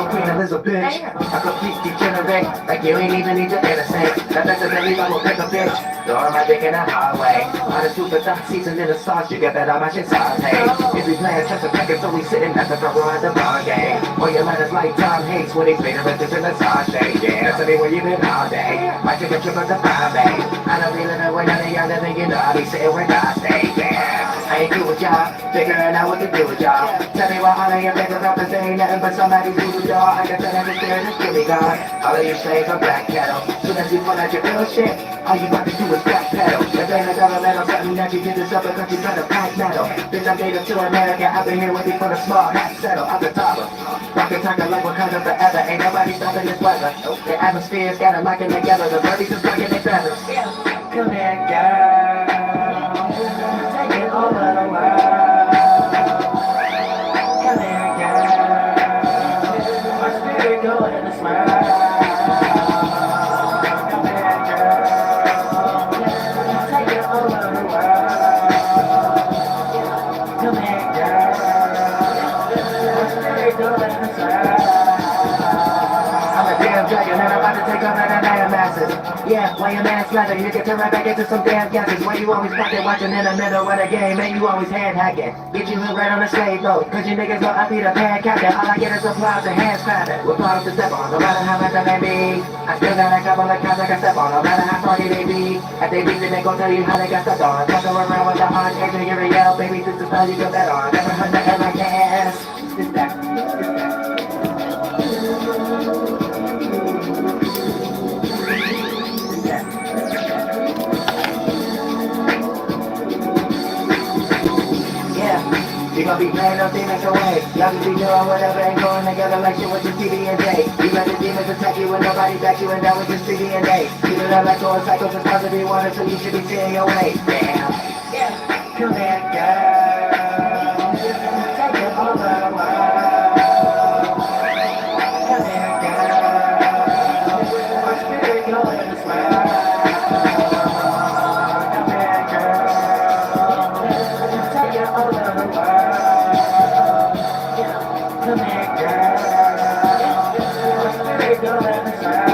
on Queen Elizabeth. I complete degenerate, like you ain't even need to interstate. That necessarily I will pick a bitch. Throw my dick in the hallway. On the super dark season in the sauce, you get that on my shit saute. If we playing just a packet, so we sitting at the front row at the ball game. Or your man is like Tom Hanks when he's made a reference in the saute. Yeah, tell me where you been all day. Might take a trip up to Bombay. I don't be living with none of y'all living, you know I be sitting where God stay. Yeah, I ain't cool with y'all, figuring out what to do with y'all. Tell me why all of your niggas rappers ain't nothing but somebody's voodoo doll. I can tell that the spirit is really gone. All of you slaves are black cattle. Soon as you pull out your real shit, all you got to do is backpedal. If ain't a government or something that you did this up because you try to pack metal. Bitch, I'm native to America, I've been here with you for the small hat settle. I'm the topper. Rockin' talking like Wakanda forever. Ain't nobody stopping this weather. The atmosphere's got them locking together. The birdies is rocking their feathers. Come here, girl. Take it over the world. Come here, girl. My spirit going in the smile. Come here, girl. Take it over the world. Come here, girl. My spirit going in the smile. I'm a damn dragon and I'm about to take on that damn masses. Yeah, when your man slapping, you get to right back into some damn gadgets. Why you always pocket watching in the middle of the game, and you always hand hacking. Get you hooked right on the slave boat, cause you niggas gon' up be the pad captain. All I get is applause and hands clapping. With problems to step on, no matter how much I may be. I still got a couple of cops I can step on, no matter how foggy they be. If they beat it, they gon' tell you how they got stepped on. Fucking around with the hard edge of your yell, baby, this is how you get bet on. Never heard nothing like ass. It's that. You gon' be playing no demons away. Y'all can be doing whatever ain't going together like shit with your TB&J. You let the demons attack you and nobody back you and down with your CD&A. You do that like going psycho, just cause be wanted, so you should be seeing your way. Damn. Yeah. Come here, girl. Take it over the world. Come here, girl. My spirit going in the smile. Come here, girl. Take it over the world. Come here, girl. My spirit going in the smile.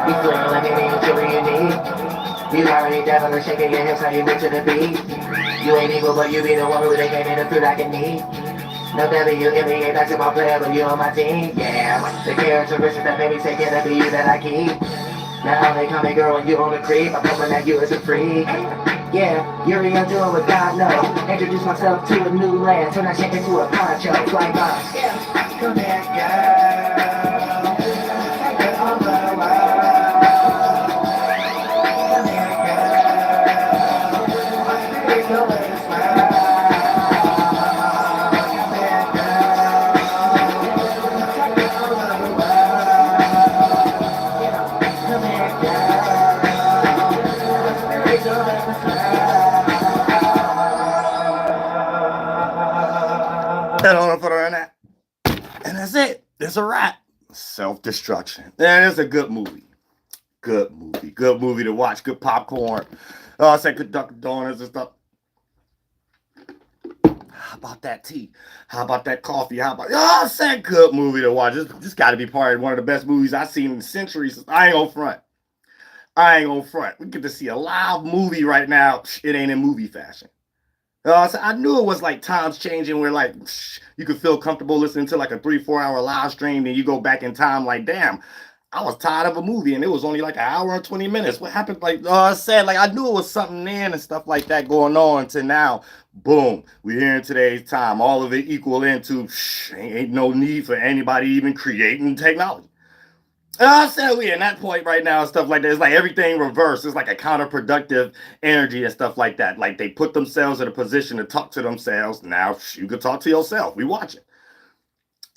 You feeling like it ain't sure you need. You already devilish shaking your hips how you move to the beat. You ain't evil, but you be the one who they came in the food I can eat. No WNBA basketball player, but you on my team. Yeah, the characteristics that made me take care of you that I keep. Now they call me girl when you on the creep. I'm hoping that you is a freak. Yeah, you're a doing what God knows. Introduce myself to a new land. Turn that shit into a poncho. Fly box. Yeah, come here, girl. Take it over the world. Come here, girl. My spirit going to smile. Come here, girl. Take it over the world. Come here, girl. My spirit going to smile. And on for that. And that's it. It's a wrap. Self-destruction. And it's a good movie. Good movie. Good movie to watch. Good popcorn. I said good Dunkin' Donuts and stuff. How about that tea? How about that coffee? How about I said good movie to watch. This got to be part of one of the best movies I've seen in centuries. I ain't gonna front. We get to see a live movie right now. It ain't in movie fashion. So I knew it was like times changing where like you could feel comfortable listening to like a 3-4 hour live stream, and you go back in time like, damn, I was tired of a movie and it was only like an hour and 20 minutes. What happened? Like I said, like I knew it was something then and stuff like that going on to now. Boom, we're here in today's time. All of it equal into ain't no need for anybody even creating technology. I said we in that point right now and stuff like that. It's like everything reversed. It's like a counterproductive energy and stuff like that. Like they put themselves in a position to talk to themselves. Now you can talk to yourself. We watch it.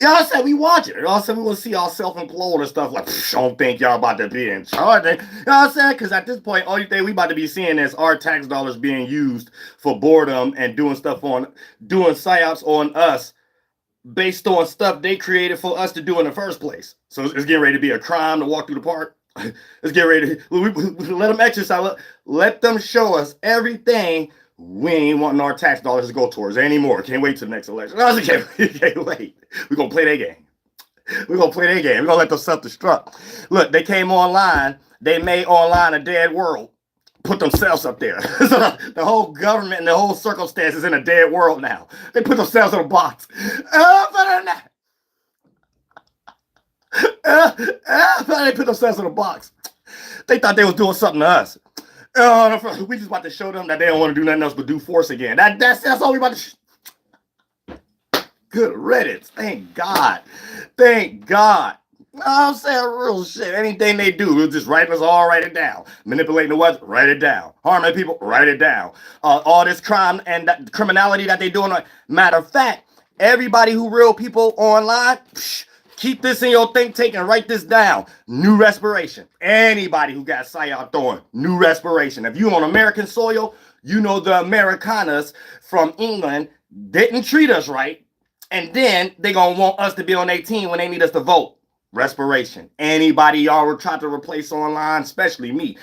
Y'all said we watch it. Y'all said we want to see ourselves implode and stuff like, I don't think y'all about to be in charge. Y'all said, because at this point, only thing we about to be seeing is our tax dollars being used for boredom and doing psyops on us based on stuff they created for us to do in the first place. So it's getting ready to be a crime to walk through the park. Let's get ready to let them exercise. Let them show us everything We ain't wanting our tax dollars to go towards anymore. Can't wait till the next election. I was like, can't wait. We're going to play their game. We're going to play their game. We're going to let them self-destruct. Look, they came online. They made online a dead world. Put themselves up there. So the whole government and the whole circumstance is in a dead world now. They put themselves in a box. They put themselves in a box. They thought they was doing something to us. We just about to show them that they don't want to do nothing else but do force again. That's all we about to. Good riddance. Thank God. Thank God. No, I'm saying real shit. Anything they do, we'll just write it down. Manipulating the weather, write it down. Harming people, write it down. All this crime and that criminality that they doing. Matter of fact, everybody who real people online, keep this in your think tank and write this down. New respiration. Anybody who got psyop throwing, new respiration. If you on American soil, you know the Americanas from England didn't treat us right. And then they gonna want us to be on their team when they need us to vote. Respiration. Anybody y'all were trying to replace online, especially me.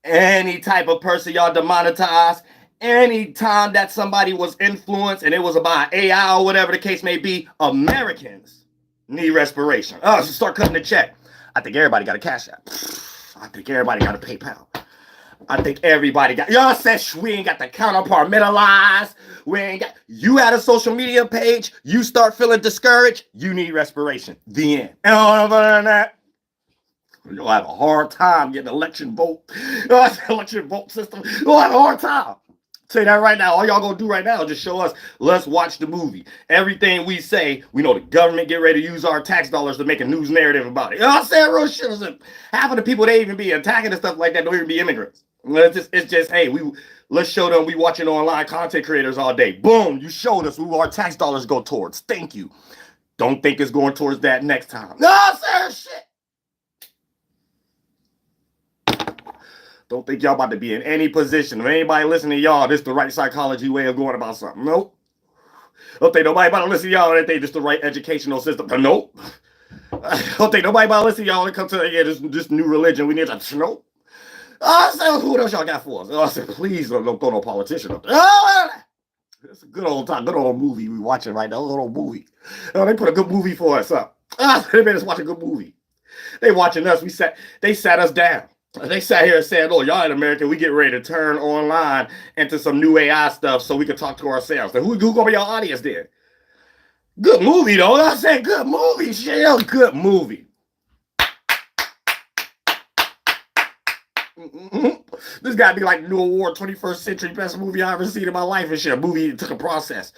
Any type of person y'all demonetized. Anytime that somebody was influenced and it was about AI or whatever the case may be, Americans need respiration. So start cutting the check. I think everybody got a Cashapp. I think everybody got a PayPal. I think everybody got. Y'all said we ain't got the counterpartmentalized. We ain't got. You had a social media page. You start feeling discouraged. You need respiration. The end. And other than that, you'll have a hard time getting election vote. Election vote system. You'll have a hard time. Say that right now. All y'all gonna do right now is just show us. Let's watch the movie. Everything we say, we know the government get ready to use our tax dollars to make a news narrative about it. You know what I'm saying? Real shit. Half of the people they even be attacking and stuff like that don't even be immigrants. It's just hey, let's show them we watching online content creators all day. Boom, you showed us who our tax dollars go towards. Thank you. Don't think it's going towards that next time. No, sir, shit. Don't think y'all about to be in any position. If anybody listening to y'all, this is the right psychology way of going about something. Nope. Don't think nobody about to listen to y'all and think this is the right educational system. Nope. Don't think nobody about to listen to y'all when it comes to this new religion. We need to nope. So who else y'all got for us? I said, please don't throw no politician up there. It's a good old movie we watching right now. A little movie. They put a good movie for us up. They made us watch a good movie. They watching us. They sat us down. They sat here and said, oh, y'all in America, we get ready to turn online into some new AI stuff so we can talk to ourselves. And who gonna be your audience then? Good movie, though. I said good movie, Shell. Good movie. This gotta be like the new award, 21st century best movie I ever seen in my life and shit. A movie that took a process.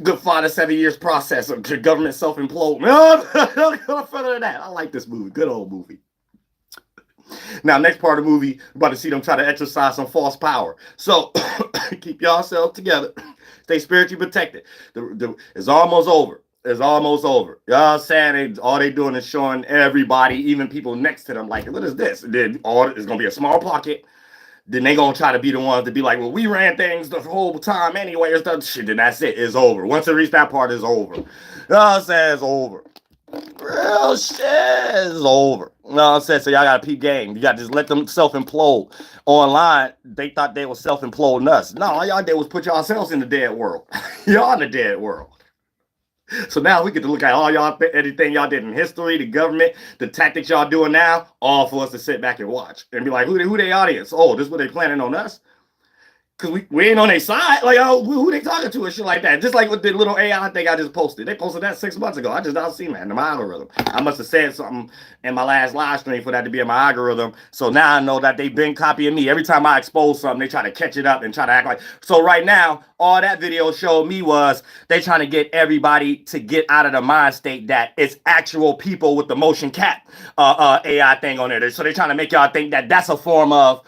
Good 5 to 7 years process of government self-implode. No, further than that. I like this movie. Good old movie. Now, next part of the movie, we're about to see them try to exercise some false power. So, keep yourselves together. Stay spiritually protected. It's almost over. It's almost over. Y'all saying all they doing is showing everybody, even people next to them, like, what is this? Then it's going to be a small pocket. Then they going to try to be the ones to be like, well, we ran things the whole time anyway. Shit, then that's it. It's over. Once it reach that part, it's over. Y'all saying it's over. Real shit is over. You know what I'm saying? So y'all got to peep game. You got to just let them self-implode. Online, they thought they were self-imploding us. No, all y'all did was put yourselves in the dead world. Y'all in the dead world. So now we get to look at all y'all, anything y'all did in history, the government, the tactics y'all doing now, all for us to sit back and watch. And be like, who they audience? Oh, this is what they planning on us? Because we ain't on their side. Like, oh, who they talking to and shit like that. Just like with the little AI thing I just posted. They posted that 6 months ago. I just don't see that in my algorithm. I must have said something in my last live stream for that to be in my algorithm. So now I know that they've been copying me. Every time I expose something, they try to catch it up and try to act like. So right now, all that video showed me was they trying to get everybody to get out of the mind state that it's actual people with the motion cap AI thing on there. So they're trying to make y'all think that that's a form of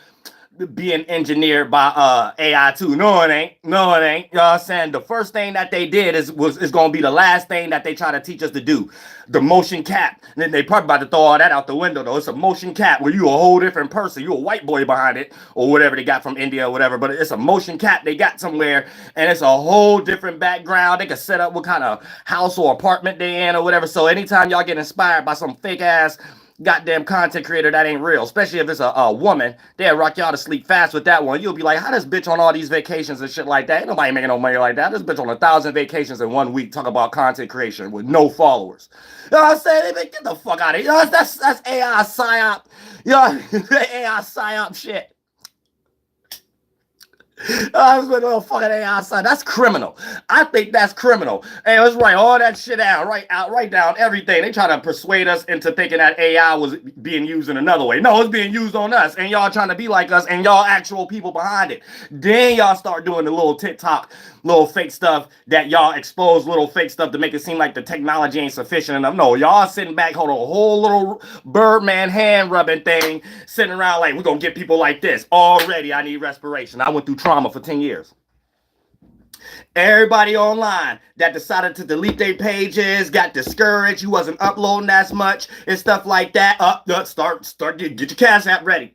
being engineered by AI too. No, it ain't. No, it ain't. You know what I'm saying? The first thing that they did is going to be the last thing that they try to teach us to do. The motion cap. And then they probably about to throw all that out the window, though. It's a motion cap where you a whole different person. You a white boy behind it or whatever they got from India or whatever. But it's a motion cap they got somewhere, and it's a whole different background. They can set up what kind of house or apartment they in or whatever. So anytime y'all get inspired by some fake ass goddamn content creator that ain't real, especially if it's a woman. They'll rock y'all to sleep fast with that one. You'll be like, how this bitch on all these vacations and shit like that? Ain't nobody making no money like that. This bitch on 1,000 vacations in 1 week talk about content creation with no followers. You know what I'm saying? They get the fuck out of here. You know, that's AI psyop. You know, AI psyop shit. Fucking AI sign. That's criminal. I think that's criminal. Hey, let's write all that shit out. Write down everything. They try to persuade us into thinking that AI was being used in another way. No, it's being used on us, and y'all trying to be like us, and y'all actual people behind it. Then y'all start doing the little TikTok, little fake stuff that y'all expose, little fake stuff to make it seem like the technology ain't sufficient enough. No, y'all sitting back, hold a whole little Birdman hand rubbing thing, sitting around like, we're gonna get people like this. Already, I need respiration. I went through trauma for 10 years. Everybody online that decided to delete their pages, got discouraged, you wasn't uploading as much and stuff like that. Get your Cash App ready.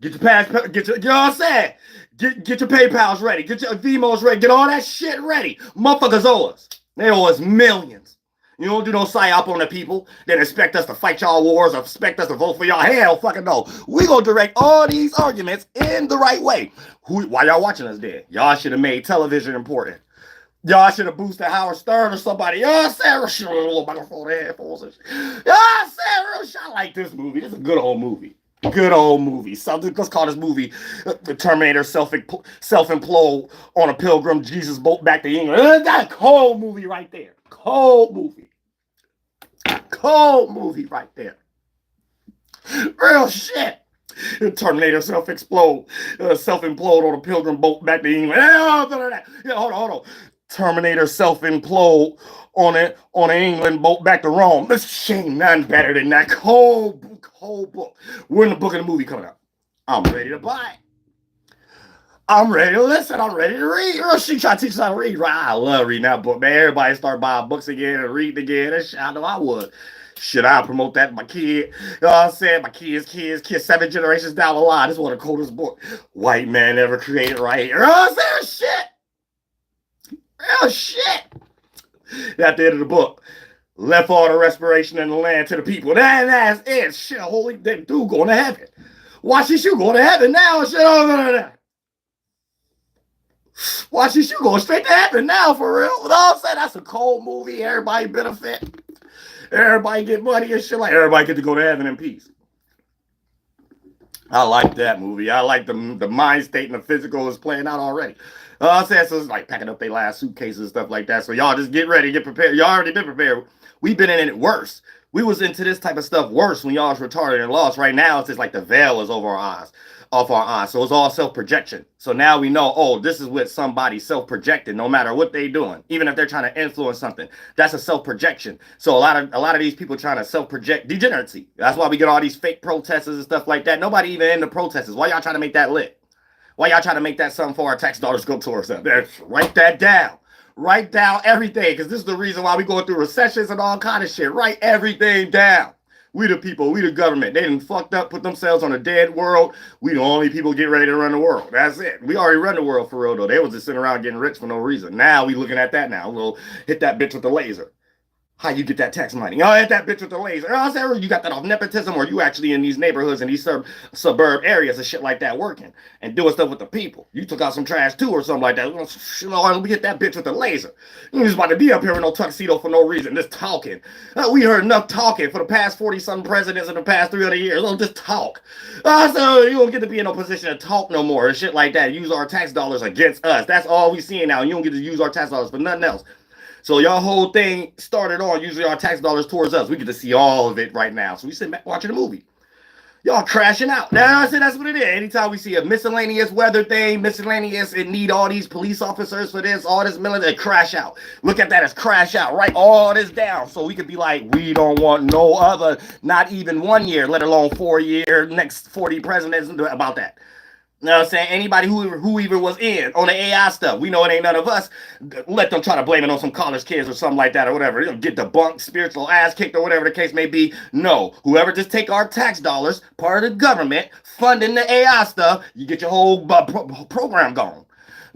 Get your you know what I'm saying? Get your PayPals ready. Get your Vimos ready. Get all that shit ready. Motherfuckers owe us. They owe us millions. You don't do no psyop on the people. Then expect us to fight y'all wars or expect us to vote for y'all. Hell fucking no. We gonna direct all these arguments in the right way. Why y'all watching us then? Y'all should have made television important. Y'all should have boosted Howard Stern or somebody. Y'all said, microphone headphones and shit. Y'all said, I like this movie. This is a good old movie. Good old movie. Something. Let's call this movie The Terminator self-implode on a pilgrim Jesus boat back to England. That's a cold movie right there. Cold movie. Cold movie right there. Real shit. Terminator self-implode on a pilgrim boat back to England. Yeah, hold on. Terminator self-implode on an England boat back to Rome. This shame nothing better than that. Cold book. When the book of the movie coming out? I'm ready to buy it. I'm ready to listen. I'm ready to read. She trying to teach us how to read. Right? I love reading that book, man. Everybody start buying books again and reading again. I know I would. Should I promote that to my kid? You know what I'm saying? My kids, 7 generations down the line. This is one of the coldest books white man ever created right here. You know what I'm saying? Real shit. At the end of the book, left all the respiration in the land to the people. That's it. Shit, holy dude going to heaven. Watch this, you going to heaven now. Shit, watch this, you going straight to heaven now, for real. You know what I'm saying? That's a cold movie. Everybody benefit. Everybody get money and shit. Like everybody get to go to heaven in peace. I like that movie. I like the mind state and the physical is playing out already. I'm saying, so it's like packing up their last suitcases and stuff like that. So y'all just get ready, get prepared. Y'all already been prepared. We've been in it worse. We was into this type of stuff worse when y'all was retarded and lost. Right now, it's just like the veil is over our eyes, off our eyes. So it's all self-projection. So now we know, oh, this is what somebody self-projected, no matter what they doing, even if they're trying to influence something. That's a self-projection. So a lot of these people trying to self-project degeneracy. That's why we get all these fake protesters and stuff like that. Nobody even into protesters. Why y'all trying to make that lit? Why y'all trying to make that something for our tax dollars go towards them? Write that down. Write down everything, because this is the reason why we going through recessions and all kind of shit. Write everything down. We the people, we the government. They done fucked up, put themselves on a dead world. We the only people get ready to run the world. That's it. We already run the world for real, though. They was just sitting around getting rich for no reason. Now we looking at that now. We'll hit that bitch with the laser. How you get that tax money? Oh, hit that bitch with the laser. Oh, saying, you got that off nepotism, or you actually in these neighborhoods and these suburb areas and shit like that working and doing stuff with the people. You took out some trash too or something like that. You know, let me hit that bitch with the laser. You just about to be up here in no tuxedo for no reason, just talking. We heard enough talking for the past 40-something presidents in the past 300 years. Oh, just talk. So you don't get to be in no position to talk no more and shit like that. Use our tax dollars against us. That's all we seeing now. You don't get to use our tax dollars for nothing else. So y'all whole thing started on using our tax dollars towards us. We get to see all of it right now. So we sit back watching the movie. Y'all crashing out. Now I said that's what it is. Anytime we see a miscellaneous weather thing, miscellaneous, it need all these police officers for this, all this military, crash out. Look at that as crash out. Write all this down so we could be like, we don't want no other, not even 1 year, let alone 4 year, next 40 presidents about that. You know what I'm saying? Anybody who even was in on the AI stuff, we know it ain't none of us. Let them try to blame it on some college kids or something like that or whatever. They'll get debunked, spiritual ass kicked or whatever the case may be. No, whoever just take our tax dollars, part of the government, funding the AI stuff, you get your whole program gone.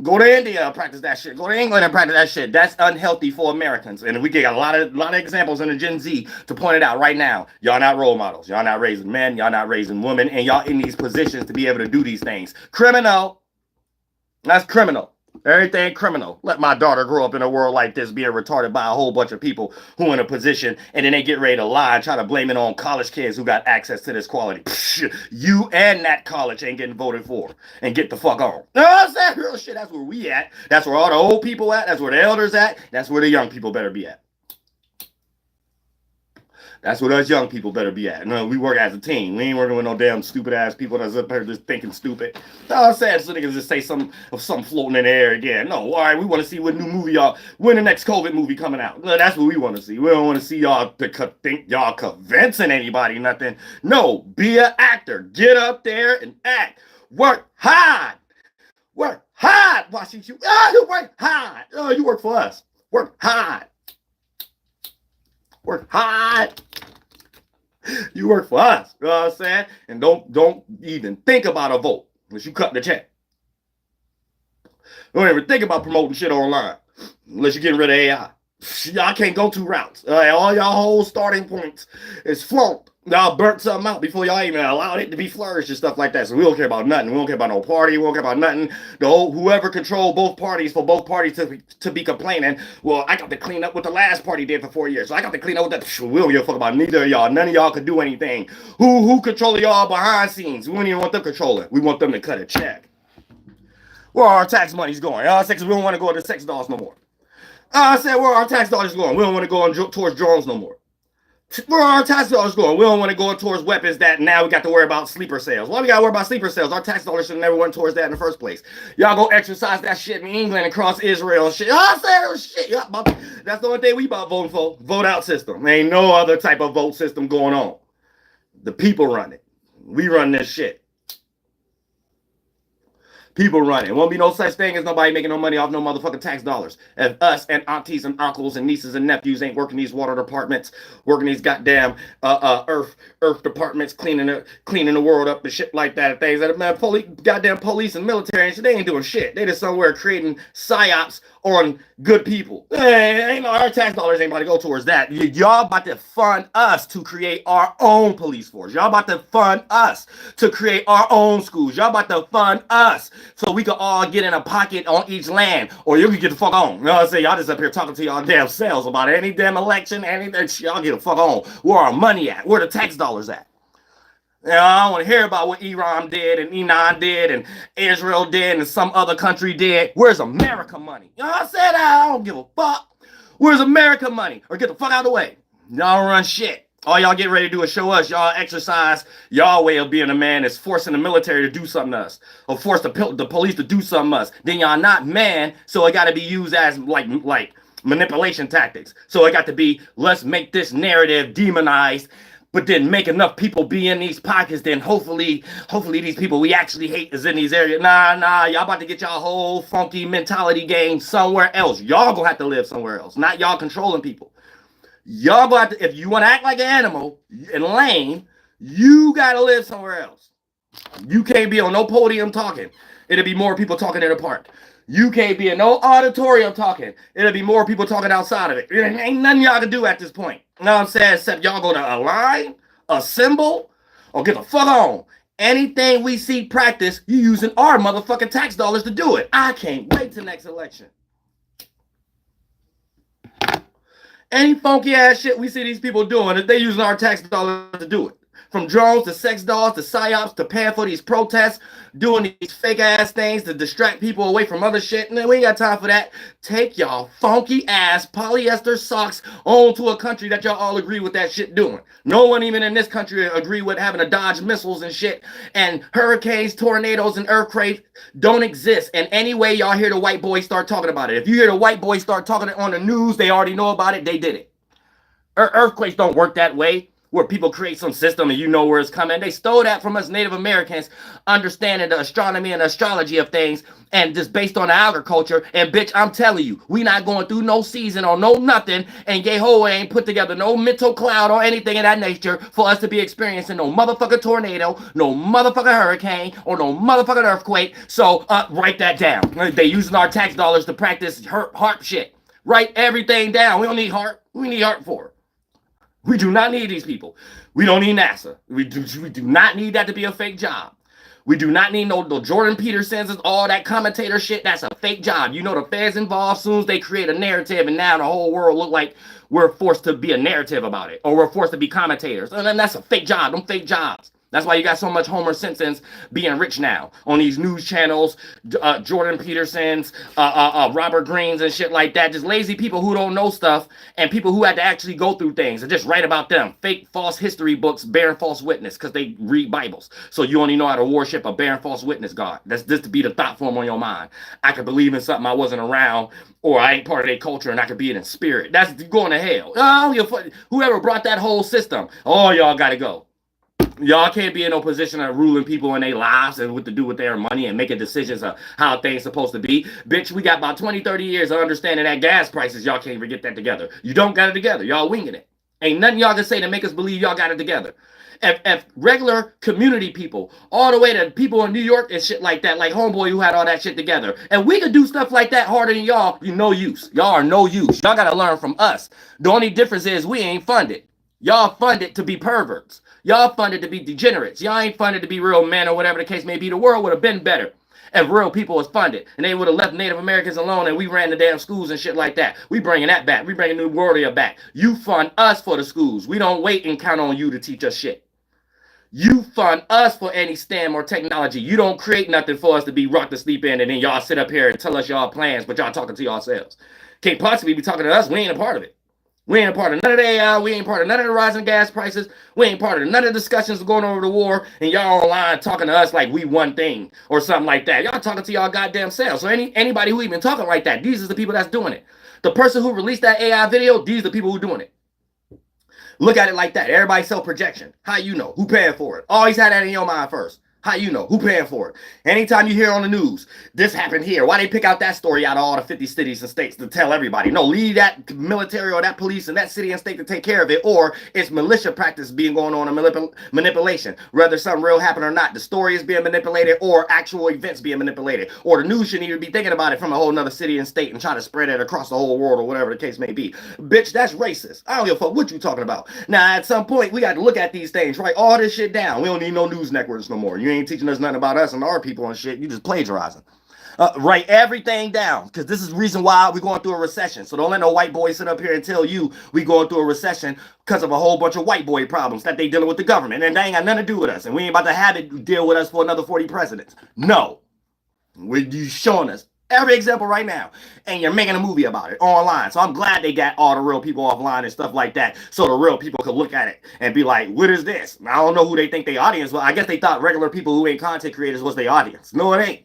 Go to India and practice that shit. Go to England and practice that shit. That's unhealthy for Americans. And we get a lot of examples in the Gen Z to point it out right now. Y'all not role models. Y'all not raising men. Y'all not raising women. And y'all in these positions to be able to do these things. Criminal. That's criminal. Everything criminal. Let my daughter grow up in a world like this being retarded by a whole bunch of people who in a position and then they get ready to lie and try to blame it on college kids who got access to this quality. Psh, you and that college ain't getting voted for. And get the fuck on. You know what I'm saying? Real shit, that's where we at. That's where all the old people at. That's where the elders at. That's where the young people better be at. That's where us young people better be at. No, we work as a team. We ain't working with no damn stupid ass people that's up there just thinking stupid. No, I'm saying so niggas just say something floating in the air again. No, all right, we want to see what new movie y'all, when the next COVID movie coming out. No, that's what we want to see. We don't want to see y'all think y'all convincing anybody nothing. No, be an actor. Get up there and act. Work hard. Work hard, Washington. You work hard. Oh, you work for us. Work hard. Work hard. You work for us. You know what I'm saying? And don't even think about a vote unless you cut the check. Don't even think about promoting shit online unless you're getting rid of AI. Y'all can't go two routes. All y'all whole starting points is flunked. Y'all burnt something out before y'all even allowed it to be flourished and stuff like that. So we don't care about nothing. We don't care about no party. We don't care about nothing. Whoever controlled both parties for both parties to be complaining, well, I got to clean up what the last party did for 4 years. So I got to clean up what that. We don't give a fuck about neither of y'all. None of y'all could do anything. Who control y'all behind scenes? We don't even want them controlling. We want them to cut a check. Where our tax money's going? Because we don't want to go to sex dolls no more. I said, where our tax dollars going? We don't want to go towards drones no more. Where are our tax dollars going? We don't want to go towards weapons that now we got to worry about sleeper cells. Why we got to worry about sleeper cells? Our tax dollars should have never went towards that in the first place. Y'all go exercise that shit in England and cross Israel and shit. I said shit. That's the only thing we about voting for. Vote out system. There ain't no other type of vote system going on. The people run it. We run this shit. People running. Won't be no such thing as nobody making no money off no motherfucking tax dollars. If us and aunties and uncles and nieces and nephews ain't working these water departments, working these goddamn earth departments, cleaning the world up and shit like that, and things that man, goddamn police and military and shit, they ain't doing shit. They just somewhere creating psyops on good people. Ain't no, our tax dollars ain't about to go towards that. Y'all about to fund us to create our own police force. Y'all about to fund us to create our own schools. Y'all about to fund us so we can all get in a pocket on each land, or you can get the fuck on. You know what I'm saying? Y'all just up here talking to y'all damn selves about any damn election, anything. Y'all get the fuck on. Where our money at? Where the tax dollars at? You know, I don't want to hear about what Iran did and Iran did and Israel did and some other country did. Where's America money? You know what I said? I don't give a fuck. Where's America money? Or get the fuck out of the way. Y'all run shit. All y'all get ready to do is show us y'all exercise y'all way of being a man is forcing the military to do something to us, or force the police to do something to us. Then y'all not man, so it got to be used as like manipulation tactics. So it got to be, let's make this narrative demonized, but then make enough people be in these pockets, then hopefully these people we actually hate is in these areas. Nah, y'all about to get y'all whole funky mentality game somewhere else. Y'all gonna have to live somewhere else, not y'all controlling people. Y'all gonna have to, if you want to act like an animal and lame, you gotta live somewhere else. You can't be on no podium talking. It'll be more people talking in the park. You can't be in no auditorium talking. It'll be more people talking outside of it. Ain't nothing y'all can do at this point. You know what I'm saying? Except y'all go to align, assemble, or get the fuck on. Anything we see practice, you using our motherfucking tax dollars to do it. I can't wait till next election. Any funky ass shit we see these people doing, they using our tax dollars to do it. From drones to sex dolls to psyops to paying for these protests, doing these fake ass things to distract people away from other shit. And we ain't got time for that. Take y'all funky ass polyester socks on to a country that y'all all agree with that shit doing. No one even in this country agree with having to dodge missiles and shit. And hurricanes, tornadoes, and earthquakes don't exist. And anyway, y'all hear the white boys start talking about it. If you hear the white boys start talking on the news, they already know about it. They did it. Earthquakes don't work that way. where people create some system and you know where it's coming. They stole that from us Native Americans, understanding the astronomy and astrology of things, and just based on the agriculture. And bitch, I'm telling you, we not going through no season or no nothing, and Yehovah ain't put together no mental cloud or anything of that nature for us to be experiencing no motherfucking tornado, no motherfucking hurricane, or no motherfucking earthquake. So write that down. They using our tax dollars to practice harp shit. Write everything down. We don't need harp. We need harp for it. We do not need these people. We don't need NASA. We do not need that to be a fake job. We do not need no Jordan Petersons and all that commentator shit. That's a fake job. You know the feds involved. As soon as they create a narrative, and now the whole world look like we're forced to be a narrative about it, or we're forced to be commentators. And then that's a fake job. Them fake jobs. That's why you got so much Homer Simpsons being rich now on these news channels, Jordan Petersons, Robert Greens and shit like that. Just lazy people who don't know stuff, and people who had to actually go through things and just write about them. Fake false history books bearing false witness because they read Bibles. So you only know how to worship a bearing false witness God. That's just to be the thought form on your mind. I could believe in something I wasn't around, or I ain't part of their culture, and I could be in spirit. That's going to hell. Oh, whoever brought that whole system, oh, y'all got to go. Y'all can't be in no position of ruling people in their lives and what to do with their money and making decisions of how things supposed to be. Bitch, we got about 20, 30 years of understanding that gas prices. Y'all can't even get that together. You don't got it together. Y'all winging it. Ain't nothing y'all can say to make us believe y'all got it together. If regular community people, all the way to people in New York and shit like that, like Homeboy who had all that shit together, and we could do stuff like that harder than y'all, you no use. Y'all are no use. Y'all got to learn from us. The only difference is we ain't funded. Y'all funded to be perverts. Y'all funded to be degenerates. Y'all ain't funded to be real men or whatever the case may be. The world would have been better if real people was funded. And they would have left Native Americans alone and we ran the damn schools and shit like that. We bringing that back. We bringing New WURLDIAH back. You fund us for the schools. We don't wait and count on you to teach us shit. You fund us for any STEM or technology. You don't create nothing for us to be rocked to sleep in, and then y'all sit up here and tell us y'all plans, but y'all talking to yourselves. Can't possibly be talking to us. We ain't a part of it. We ain't a part of none of the AI. We ain't part of none of the rising gas prices. We ain't part of none of the discussions going over the war. And y'all online talking to us like we one thing or something like that. Y'all talking to y'all goddamn selves. So anybody who even talking like that, these is the people that's doing it. The person who released that AI video, these are the people who doing it. Look at it like that. Everybody self-projection. How you know? Who paying for it? Always had that in your mind first. How you know? Who paying for it? Anytime you hear on the news, this happened here. Why they pick out that story out of all the 50 cities and states to tell everybody? No, leave that military or that police in that city and state to take care of it. Or it's militia practice being going on and manipulation. Whether something real happened or not. The story is being manipulated or actual events being manipulated. Or the news shouldn't even be thinking about it from a whole nother city and state and try to spread it across the whole world or whatever the case may be. Bitch, that's racist. I don't give a fuck what you talking about. Now, at some point, we got to look at these things, write all this shit down. We don't need no news networks no more. You ain't teaching us nothing about us and our people and shit. You just plagiarizing. Write everything down, because this is the reason why we're going through a recession. So don't let no white boy sit up here and tell you we going through a recession because of a whole bunch of white boy problems that they dealing with the government, and they ain't got nothing to do with us, and we ain't about to have it deal with us for another 40 presidents. No. You showing us every example right now, and you're making a movie about it online. So I'm glad they got all the real people offline and stuff like that, so the real people could look at it and be like, what is this? I don't know who they think their audience was. I guess they thought regular people who ain't content creators was their audience. No, it ain't.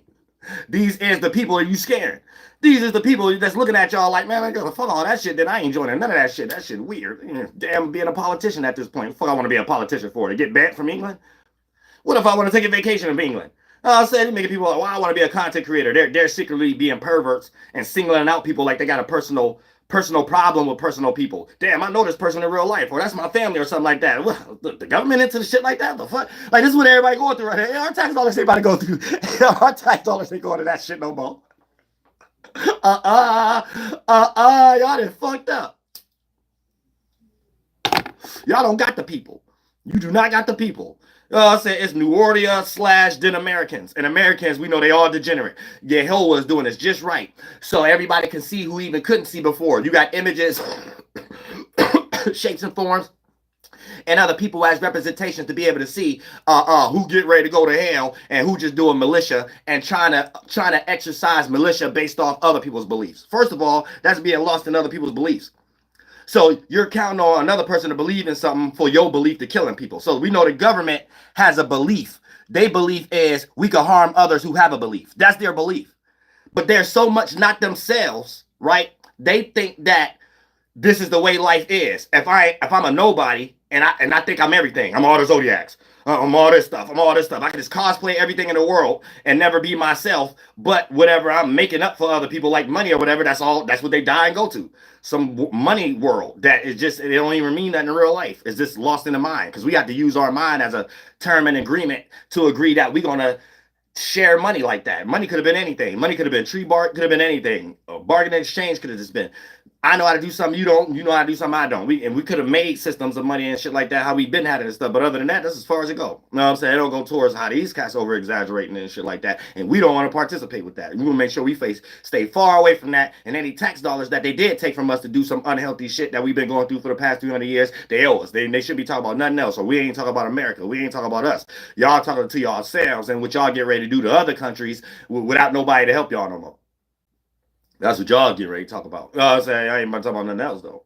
These is the people that you scared. These is the people that's looking at y'all like, man, I gotta fuck all that shit, then I ain't joining none of that shit. That shit weird. Damn, being a politician at this point. Fuck I want to be a politician for? To get banned from England? What if I want to take a vacation in England? I'll say, making people like, well, I want to be a content creator. They're secretly being perverts and singling out people like they got a personal problem with personal people. Damn, I know this person in real life, or that's my family or something like that. Well, the government into the shit like that? The fuck? Like, this is what everybody going through right here. Our tax dollars ain't about to go through. Our tax dollars ain't going to that shit no more. Y'all done fucked up. Y'all don't got the people. You do not got the people. I said it's New WURLDIAH / then Americans. And Americans, we know they all degenerate. Yehovah is doing this just right. So everybody can see who even couldn't see before. You got images, shapes and forms, and other people as representations to be able to see who get ready to go to hell and who just doing militia and trying to exercise militia based off other people's beliefs. First of all, that's being lost in other people's beliefs. So you're counting on another person to believe in something for your belief to killing people. So we know the government has a belief. Their belief is we can harm others who have a belief. That's their belief. But they're so much not themselves, right? They think that this is the way life is. If I'm a nobody and I think I'm everything, I'm all the zodiacs. I'm all this stuff. I'm all this stuff. I can just cosplay everything in the world and never be myself. But whatever I'm making up for other people, like money or whatever, that's all. That's what they die and go to. Some money world that is just, it don't even mean that in real life. It's just lost in the mind, because we have to use our mind as a term and agreement to agree that we're gonna share money like that. Money could have been anything. Money could have been tree bark, could have been anything. A bargain exchange could have just been, I know how to do something you don't, you know how to do something I don't. We could have made systems of money and shit like that, how we've been having and stuff. But other than that, that's as far as it go. You know what I'm saying? It don't go towards how these cats over exaggerating and shit like that. And we don't want to participate with that. We want to make sure we stay far away from that. And any tax dollars that they did take from us to do some unhealthy shit that we've been going through for the past 300 years, they owe us. They should be talking about nothing else. So we ain't talking about America. We ain't talking about us. Y'all talking to yourselves and what y'all get ready to do to other countries without nobody to help y'all no more. That's what y'all get ready to talk about. I say I ain't about to talk about nothing else though.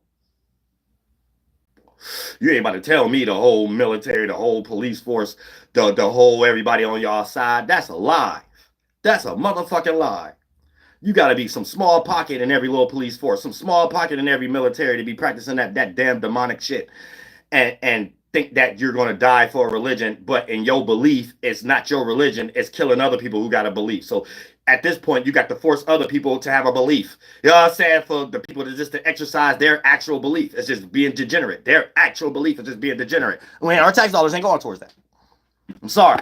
You ain't about to tell me the whole military, the whole police force, the whole everybody on y'all side. That's a lie. That's a motherfucking lie. You got to be some small pocket in every little police force, some small pocket in every military to be practicing that damn demonic shit, and think that you're going to die for a religion, but in your belief, it's not your religion. It's killing other people who got a belief. So at this point, you got to force other people to have a belief. You know what I'm saying? For the people to exercise their actual belief. It's just being degenerate. Their actual belief is just being degenerate. I mean, our tax dollars ain't going towards that. I'm sorry.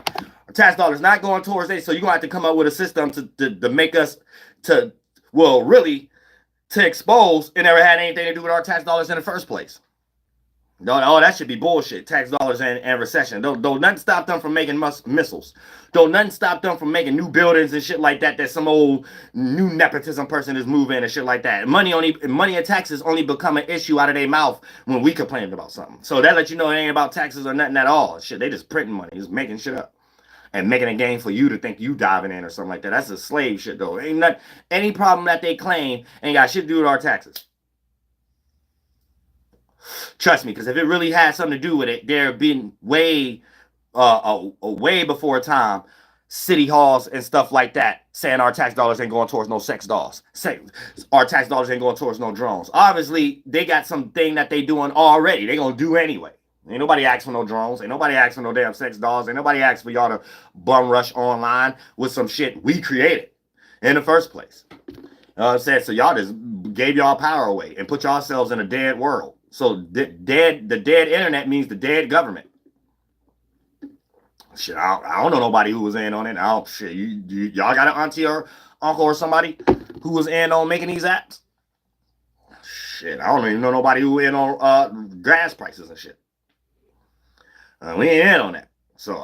Our tax dollars not going towards that. So you're going to have to come up with a system to make us really expose it never had anything to do with our tax dollars in the first place. No, that should be bullshit. Tax dollars and recession. Don't nothing stop them from making missiles. Don't nothing stop them from making new buildings and shit like that some old new nepotism person is moving and shit like that. Money and taxes only become an issue out of their mouth when we complain about something. So that lets you know it ain't about taxes or nothing at all. Shit, they just printing money, just making shit up. And making a game for you to think you diving in or something like that. That's a slave shit though. Ain't not any problem that they claim ain't got shit to do with our taxes. Trust me, because if it really had something to do with it, there have been way before time city halls and stuff like that saying our tax dollars ain't going towards no sex dolls. Our tax dollars ain't going towards no drones. Obviously, they got something that they doing already. They gonna do anyway. Ain't nobody asked for no drones. Ain't nobody asked for no damn sex dolls. Ain't nobody asked for y'all to bum rush online with some shit we created in the first place. So y'all just gave y'all power away and put yourselves in a dead world. So the dead internet means the dead government. Shit, I don't know nobody who was in on it. Y'all got an auntie or uncle or somebody who was in on making these apps? Shit, I don't even know nobody who in on gas prices and shit. We ain't in on that. So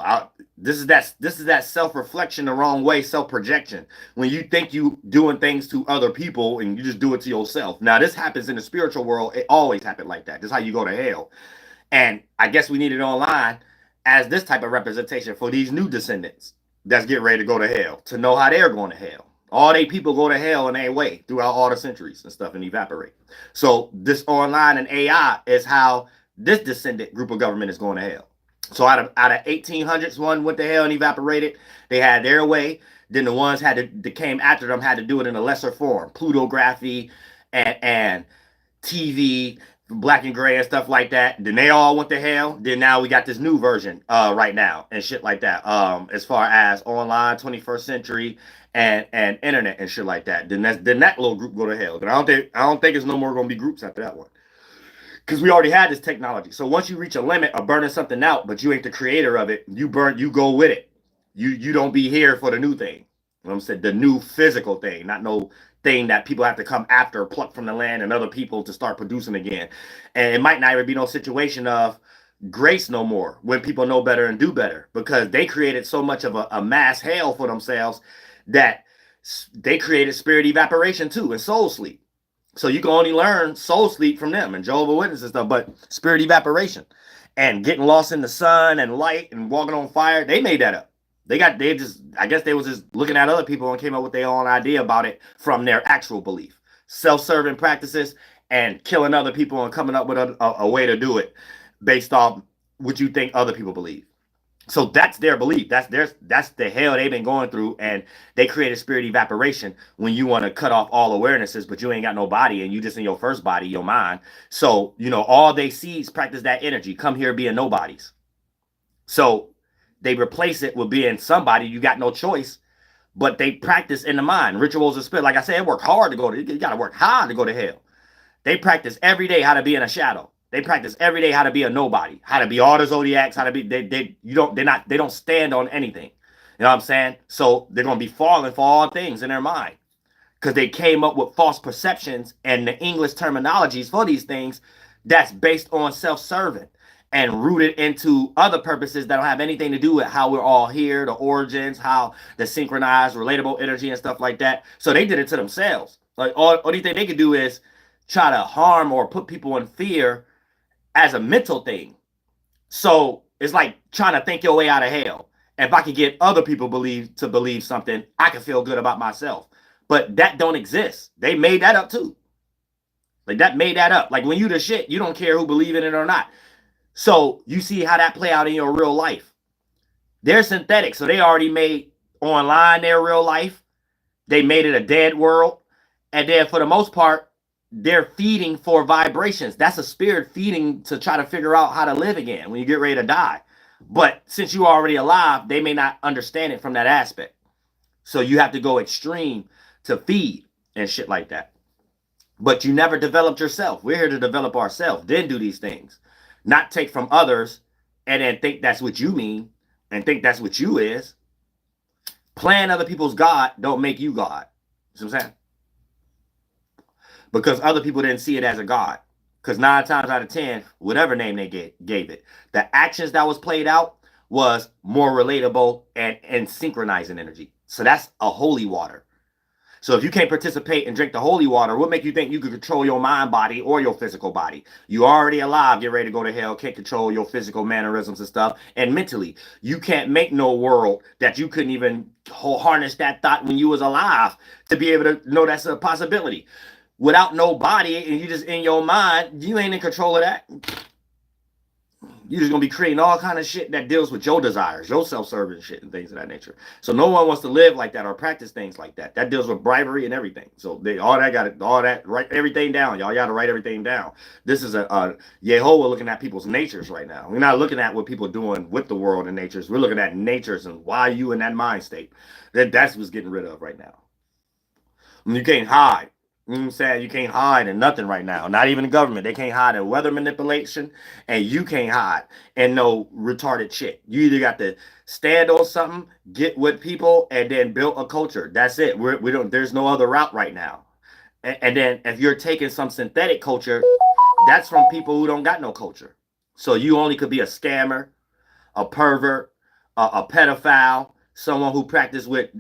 this is that self-reflection the wrong way, self-projection. When you think you doing things to other people and you just do it to yourself. Now, this happens in the spiritual world. It always happened like that. This is how you go to hell. And I guess we need it online as this type of representation for these new descendants that's getting ready to go to hell, to know how they're going to hell. All they people go to hell in their way throughout all the centuries and stuff and evaporate. So this online and AI is how this descendant group of government is going to hell. So out of 1800s, one went to hell and evaporated. They had their way. Then the ones that came after them had to do it in a lesser form. Plutography and TV, black and gray and stuff like that. Then they all went to hell. Then now we got this new version right now and shit like that. As far as online 21st century and internet and shit like that. Then that little group go to hell. But I don't think it's no more gonna be groups after that one. Because we already had this technology. So once you reach a limit of burning something out, but you ain't the creator of it, you go with it. You don't be here for the new thing. You know what I'm saying? The new physical thing, not no thing that people have to come after, pluck from the land and other people to start producing again. And it might not even be no situation of grace no more when people know better and do better, because they created so much of a mass hell for themselves that they created spirit evaporation too and soul sleep. So you can only learn soul sleep from them and Jehovah's Witnesses and stuff, but spirit evaporation and getting lost in the sun and light and walking on fire, they made that up. I guess they was just looking at other people and came up with their own idea about it from their actual belief. Self-serving practices and killing other people and coming up with a way to do it based off what you think other people believe. So that's their belief. That's the hell they've been going through, and they create a spirit evaporation when you want to cut off all awarenesses, but you ain't got no body, and you just in your first body, your mind. So all they see is practice that energy. Come here being nobodies. So they replace it with being somebody. You got no choice, but they practice in the mind. Rituals of spirit. Like I said, it work hard to go to. You got to work hard to go to hell. They practice every day how to be in a shadow. They practice every day how to be a nobody, how to be all the zodiacs, how to be they don't stand on anything. You know what I'm saying? So they're gonna be falling for all things in their mind because they came up with false perceptions and the English terminologies for these things that's based on self-serving and rooted into other purposes that don't have anything to do with how we're all here, the origins, how the synchronized, relatable energy and stuff like that. So they did it to themselves. Like all only thing they could do is try to harm or put people in fear as a mental thing. So it's like trying to think your way out of hell. If I could get other people to believe something, I can feel good about myself. But that don't exist. They made that up too. Like that made that up. Like when you the shit, you don't care who believe in it or not. So you see how that play out in your real life. They're synthetic, so they already made online their real life. They made it a dead world. And then for the most part, they're feeding for vibrations. That's a spirit feeding to try to figure out how to live again when you get ready to die. But since you're already alive, they may not understand it from that aspect. So you have to go extreme to feed and shit like that. But you never developed yourself. We're here to develop ourselves, then do these things. Not take from others and then think that's what you mean and think that's what you is. Playing other people's God don't make you God. You know what I'm saying? Because other people didn't see it as a God. Because 9 times out of 10, whatever name they gave it, the actions that was played out was more relatable and synchronizing energy. So that's a holy water. So if you can't participate and drink the holy water, what make you think you can control your mind body or your physical body? You already alive, get ready to go to hell, can't control your physical mannerisms and stuff. And mentally, you can't make no world that you couldn't even harness that thought when you was alive to be able to know that's a possibility. Without no body and you just in your mind, you ain't in control of that. You're just gonna be creating all kind of shit that deals with your desires, your self-serving shit and things of that nature. So no one wants to live like that or practice things like that. That deals with bribery and everything. So write everything down. Y'all gotta write everything down. This is a Yehovah looking at people's natures right now. We're not looking at what people doing with the world and natures. We're looking at natures and why you in that mind state. That's what's getting rid of right now. And you can't hide. You know what I'm saying? You can't hide in nothing right now. Not even the government. They can't hide in weather manipulation, and you can't hide in no retarded shit. You either got to stand on something, get with people, and then build a culture. That's it. We don't. There's no other route right now. And then if you're taking some synthetic culture, that's from people who don't got no culture. So you only could be a scammer, a pervert, a pedophile, someone who practiced what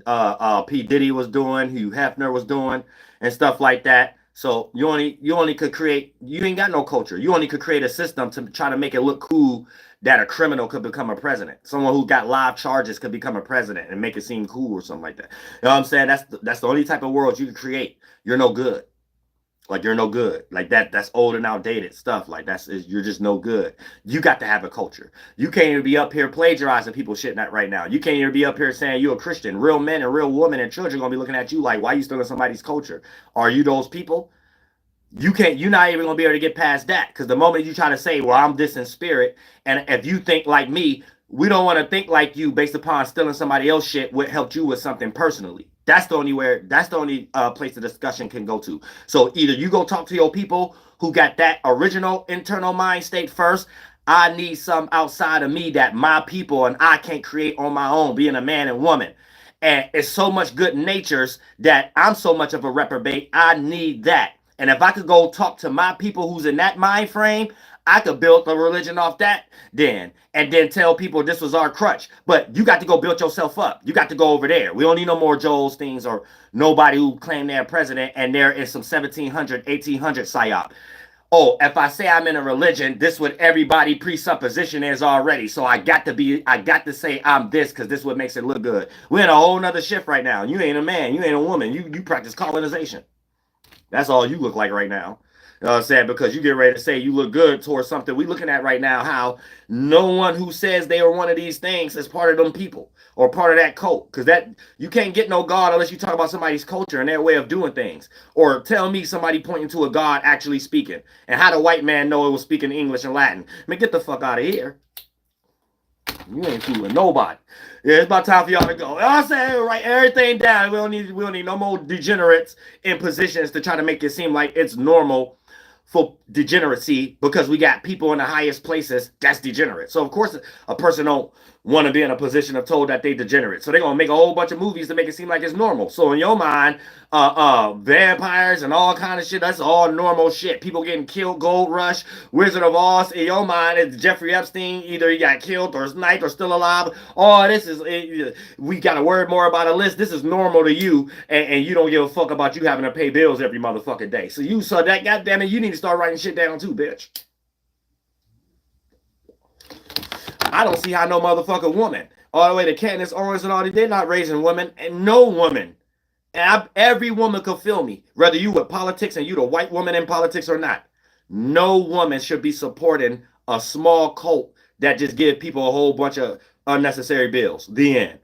P. Diddy was doing, Hugh Hefner was doing, and stuff like that. So you only could create, you ain't got no culture. You only could create a system to try to make it look cool that a criminal could become a president. Someone who got live charges could become a president and make it seem cool or something like that. You know what I'm saying? That's the only type of world you can create. You're no good. Like you're no good. Like that's old and outdated stuff. Like you're just no good. You got to have a culture. You can't even be up here plagiarizing people shit that right now. You can't even be up here saying you're a Christian. Real men and real women and children are gonna be looking at you like, why are you stealing somebody's culture? Are you those people? You're not even gonna be able to get past that. Because the moment you try to say, well, I'm this in spirit, and if you think like me, we don't want to think like you based upon stealing somebody else's shit, what helped you with something personally. That's the only place the discussion can go to. So either you go talk to your people who got that original internal mind state first. I need some outside of me that my people and I can't create on my own, being a man and woman. And it's so much good natures that I'm so much of a reprobate. I need that. And if I could go talk to my people who's in that mind frame, I could build a religion off that then, and then tell people this was our crutch. But you got to go build yourself up. You got to go over there. We don't need no more Joel Steens or nobody who claim they're president and they're in some 1700, 1800 psyop. Oh, if I say I'm in a religion, this what everybody presupposition is already. So I got to say I'm this because this what makes it look good. We're in a whole nother shift right now. You ain't a man. You ain't a woman. You practice colonization. That's all you look like right now. You know what I'm saying? Because you get ready to say you look good towards something. We looking at right now how no one who says they are one of these things is part of them people or part of that cult. Because that you can't get no God unless you talk about somebody's culture and their way of doing things. Or tell me somebody pointing to a God actually speaking. And how the white man know it was speaking English and Latin. I mean, get the fuck out of here. You ain't fooling nobody. Yeah, it's about time for y'all to go. I'm saying, write everything down. We don't need no more degenerates in positions to try to make it seem like it's normal for degeneracy because we got people in the highest places that's degenerate. So of course a person don't want to be in a position of told that they degenerate. So they're gonna make a whole bunch of movies to make it seem like it's normal. So in your mind, vampires and all kind of shit, that's all normal shit. People getting killed, Gold Rush, Wizard of Oz. In your mind, it's Jeffrey Epstein, either he got killed or sniped or still alive. Oh, this is we gotta worry more about a list. This is normal to you, and you don't give a fuck about you having to pay bills every motherfucking day. So you saw that, goddamn it, you need to start writing shit down too, bitch. I don't see how no motherfucking woman, all the way to Candace Owens and all they're not raising women, and no woman, and every woman could feel me, whether you with politics and you the white woman in politics or not. No woman should be supporting a small cult that just give people a whole bunch of unnecessary bills. The end.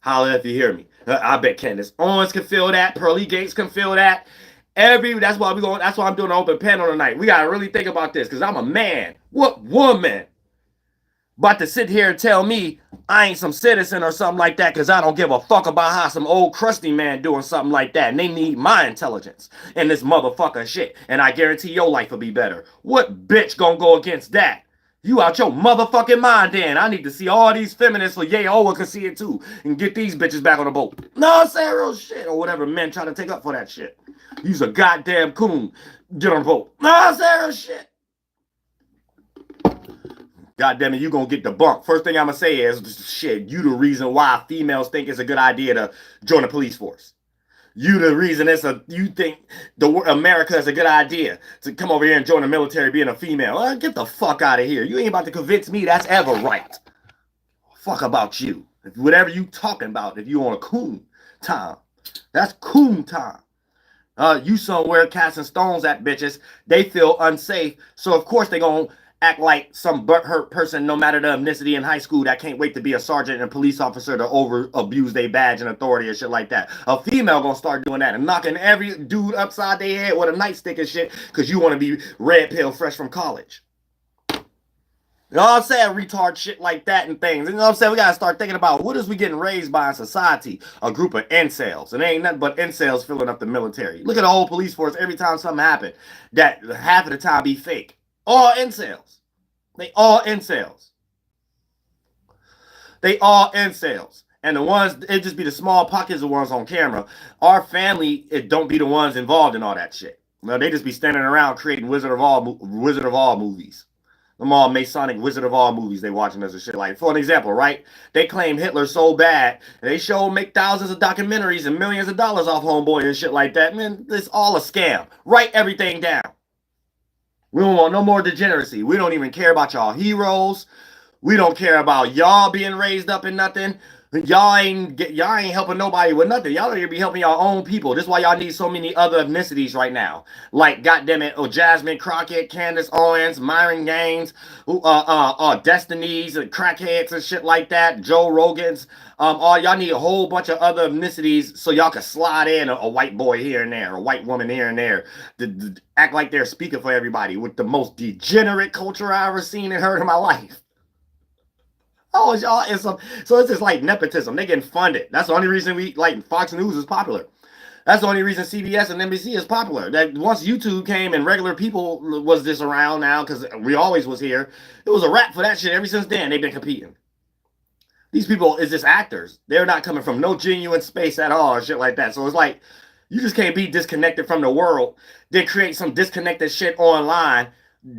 Holla if you hear me. I bet Candace Owens can feel that. Pearly Gates can feel that. That's why I'm doing an open panel tonight. We gotta really think about this because I'm a man. What woman about to sit here and tell me I ain't some citizen or something like that because I don't give a fuck about how some old crusty man doing something like that and they need my intelligence and this motherfucker shit and I guarantee your life will be better. What bitch gonna go against that? You out your motherfucking mind then. I need to see all these feminists so Yehoah can see it too and get these bitches back on the boat. No, I'm saying real shit or whatever men try to take up for that shit. You's a goddamn coon. Get on the boat. No, I'm saying real shit. God damn it, you gonna get debunked. First thing I'm gonna say is, shit, you the reason why females think it's a good idea to join the police force. You the reason you think America is a good idea to come over here and join the military being a female. Get the fuck out of here. You ain't about to convince me that's ever right. Fuck about you. Whatever you talking about, if you on a coon time, that's coon time. You somewhere casting stones at bitches, they feel unsafe, so of course they gonna act like some butthurt person, no matter the ethnicity in high school, that can't wait to be a sergeant and a police officer to over abuse their badge and authority and shit like that. A female gonna start doing that and knocking every dude upside their head with a nightstick and shit because you want to be red pill fresh from college. You know what I'm saying? Retard shit like that and things. You know what I'm saying? We gotta start thinking about what is we getting raised by in society? A group of incels. And there ain't nothing but incels filling up the military. Look at the whole police force every time something happens. That half of the time be fake. All incels. They all incels. They all incels. And the ones, it just be the small pockets of ones on camera. Our family, it don't be the ones involved in all that shit. Well, they just be standing around creating Wizard of All movies. Them all Masonic Wizard of All movies they watching us and shit like. For an example, right? They claim Hitler so bad. And they make thousands of documentaries and millions of dollars off Homeboy and shit like that. Man, it's all a scam. Write everything down. We don't want no more degeneracy. We don't even care about y'all heroes. We don't care about y'all being raised up in nothing. Y'all ain't helping nobody with nothing. Y'all don't even be helping y'all own people. This is why y'all need so many other ethnicities right now. Like, goddamn it, Jasmine Crockett, Candace Owens, Myron Gaines, Destinies, and crackheads and shit like that. Joe Rogan's. All y'all need a whole bunch of other ethnicities so y'all can slide in a white boy here and there, a white woman here and there. Act like they're speaking for everybody with the most degenerate culture I ever seen and heard in my life. Oh, y'all, so it's just like nepotism. They getting funded. That's the only reason Fox News is popular. That's the only reason CBS and NBC is popular. That once YouTube came and regular people was just around now because we always was here. It was a wrap for that shit. Ever since then, they've been competing. These people is just actors. They're not coming from no genuine space at all or shit like that. So it's like you just can't be disconnected from the world, then create some disconnected shit online.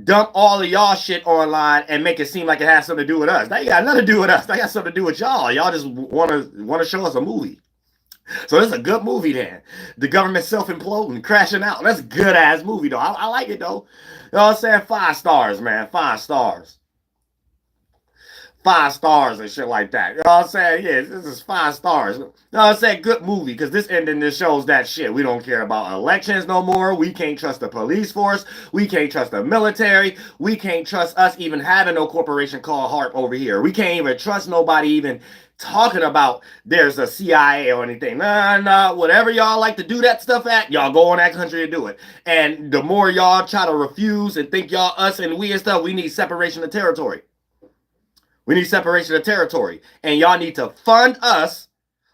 Dump all of y'all shit online and make it seem like it has something to do with us. That ain't got nothing to do with us. That got something to do with y'all. Y'all just want to show us a movie. So it's a good movie then. The government self-imploding, crashing out. That's a good-ass movie, though. I like it, though. You know what I'm saying? 5 stars, man. 5 stars. 5 stars and shit like that. You know what I'm saying? Yeah, this is 5 stars. You know what I'm saying? Good movie, because this ending just shows that shit. We don't care about elections no more. We can't trust the police force. We can't trust the military. We can't trust us even having no corporation called HARP over here. We can't even trust nobody even talking about there's a CIA or anything. Nah, whatever y'all like to do that stuff at, y'all go in that country and do it. And the more y'all try to refuse and think y'all us and we and stuff, we need separation of territory. We need separation of territory. And y'all need to fund us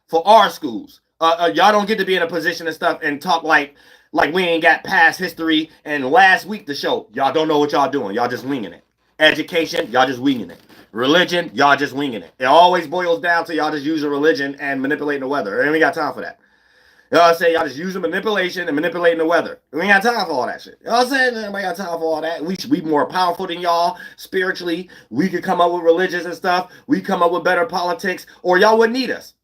for our schools. Y'all don't get to be in a position and stuff and talk like we ain't got past history. And last week the show, y'all don't know what y'all doing. Y'all just winging it. Education, y'all just winging it. Religion, y'all just winging it. It always boils down to y'all just using religion and manipulating the weather. And we got time for that. You know what I'm saying? Y'all just using manipulation and manipulating the weather. We ain't got time for all that shit. You know what I'm saying? Nobody got time for all that. We more powerful than y'all spiritually. We could come up with religions and stuff. We come up with better politics, or y'all wouldn't need us.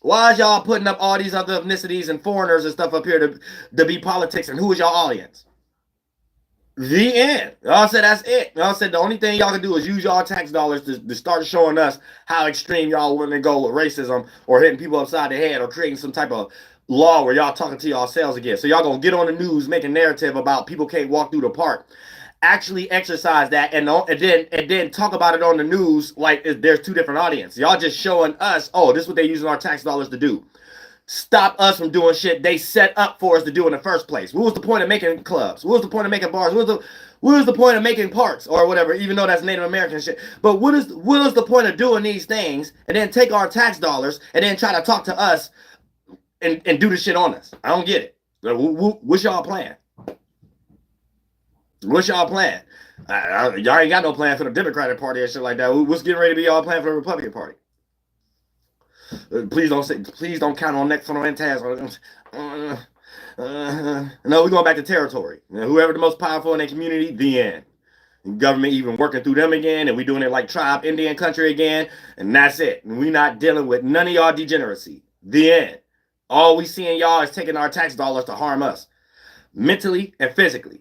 Why is y'all putting up all these other ethnicities and foreigners and stuff up here to be politics? And who is y'all audience? The end. Y'all said that's it. Y'all said the only thing y'all can do is use y'all tax dollars to start showing us how extreme y'all want to go with racism or hitting people upside the head or creating some type of law where y'all talking to yourselves again. So y'all gonna get on the news, make a narrative about people can't walk through the park. Actually exercise that and then talk about it on the news like there's two different audiences. Y'all just showing us, oh, this is what they're using our tax dollars to do. Stop us from doing shit they set up for us to do in the first place. What was the point of making clubs? What was the point of making bars? What was the point of making parks or whatever, even though that's Native American shit? But what is the point of doing these things and then take our tax dollars and then try to talk to us and do the shit on us? I don't get it. What's y'all plan? What's y'all plan? Y'all ain't got no plan for the Democratic Party and shit like that. What's getting ready to be y'all plan for the Republican Party? Please don't count on neck for no NTAS. No, we're going back to territory. Whoever the most powerful in the community, the end. Government even working through them again, and we doing it like tribe Indian country again, and that's it. And we not dealing with none of y'all degeneracy. The end. All we seeing y'all is taking our tax dollars to harm us, mentally and physically.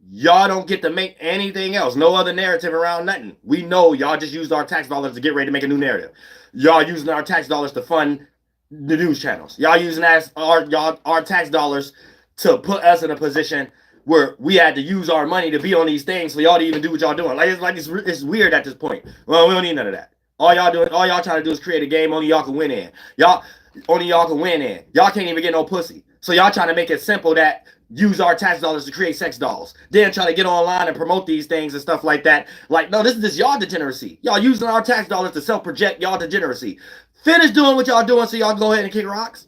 Y'all don't get to make anything else, no other narrative around nothing. We know y'all just used our tax dollars to get ready to make a new narrative. Y'all using our tax dollars to fund the news channels. Y'all using our tax dollars to put us in a position where we had to use our money to be on these things for y'all to even do what y'all doing. It's weird at this point. Well, we don't need none of that. All y'all trying to do is create a game only y'all can win in. Y'all can't even get no pussy. So y'all trying to make it simple that use our tax dollars to create sex dolls. Then try to get online and promote these things and stuff like that. Like, no, this is just y'all degeneracy. Y'all using our tax dollars to self-project y'all degeneracy. Finish doing what y'all doing so y'all go ahead and kick rocks.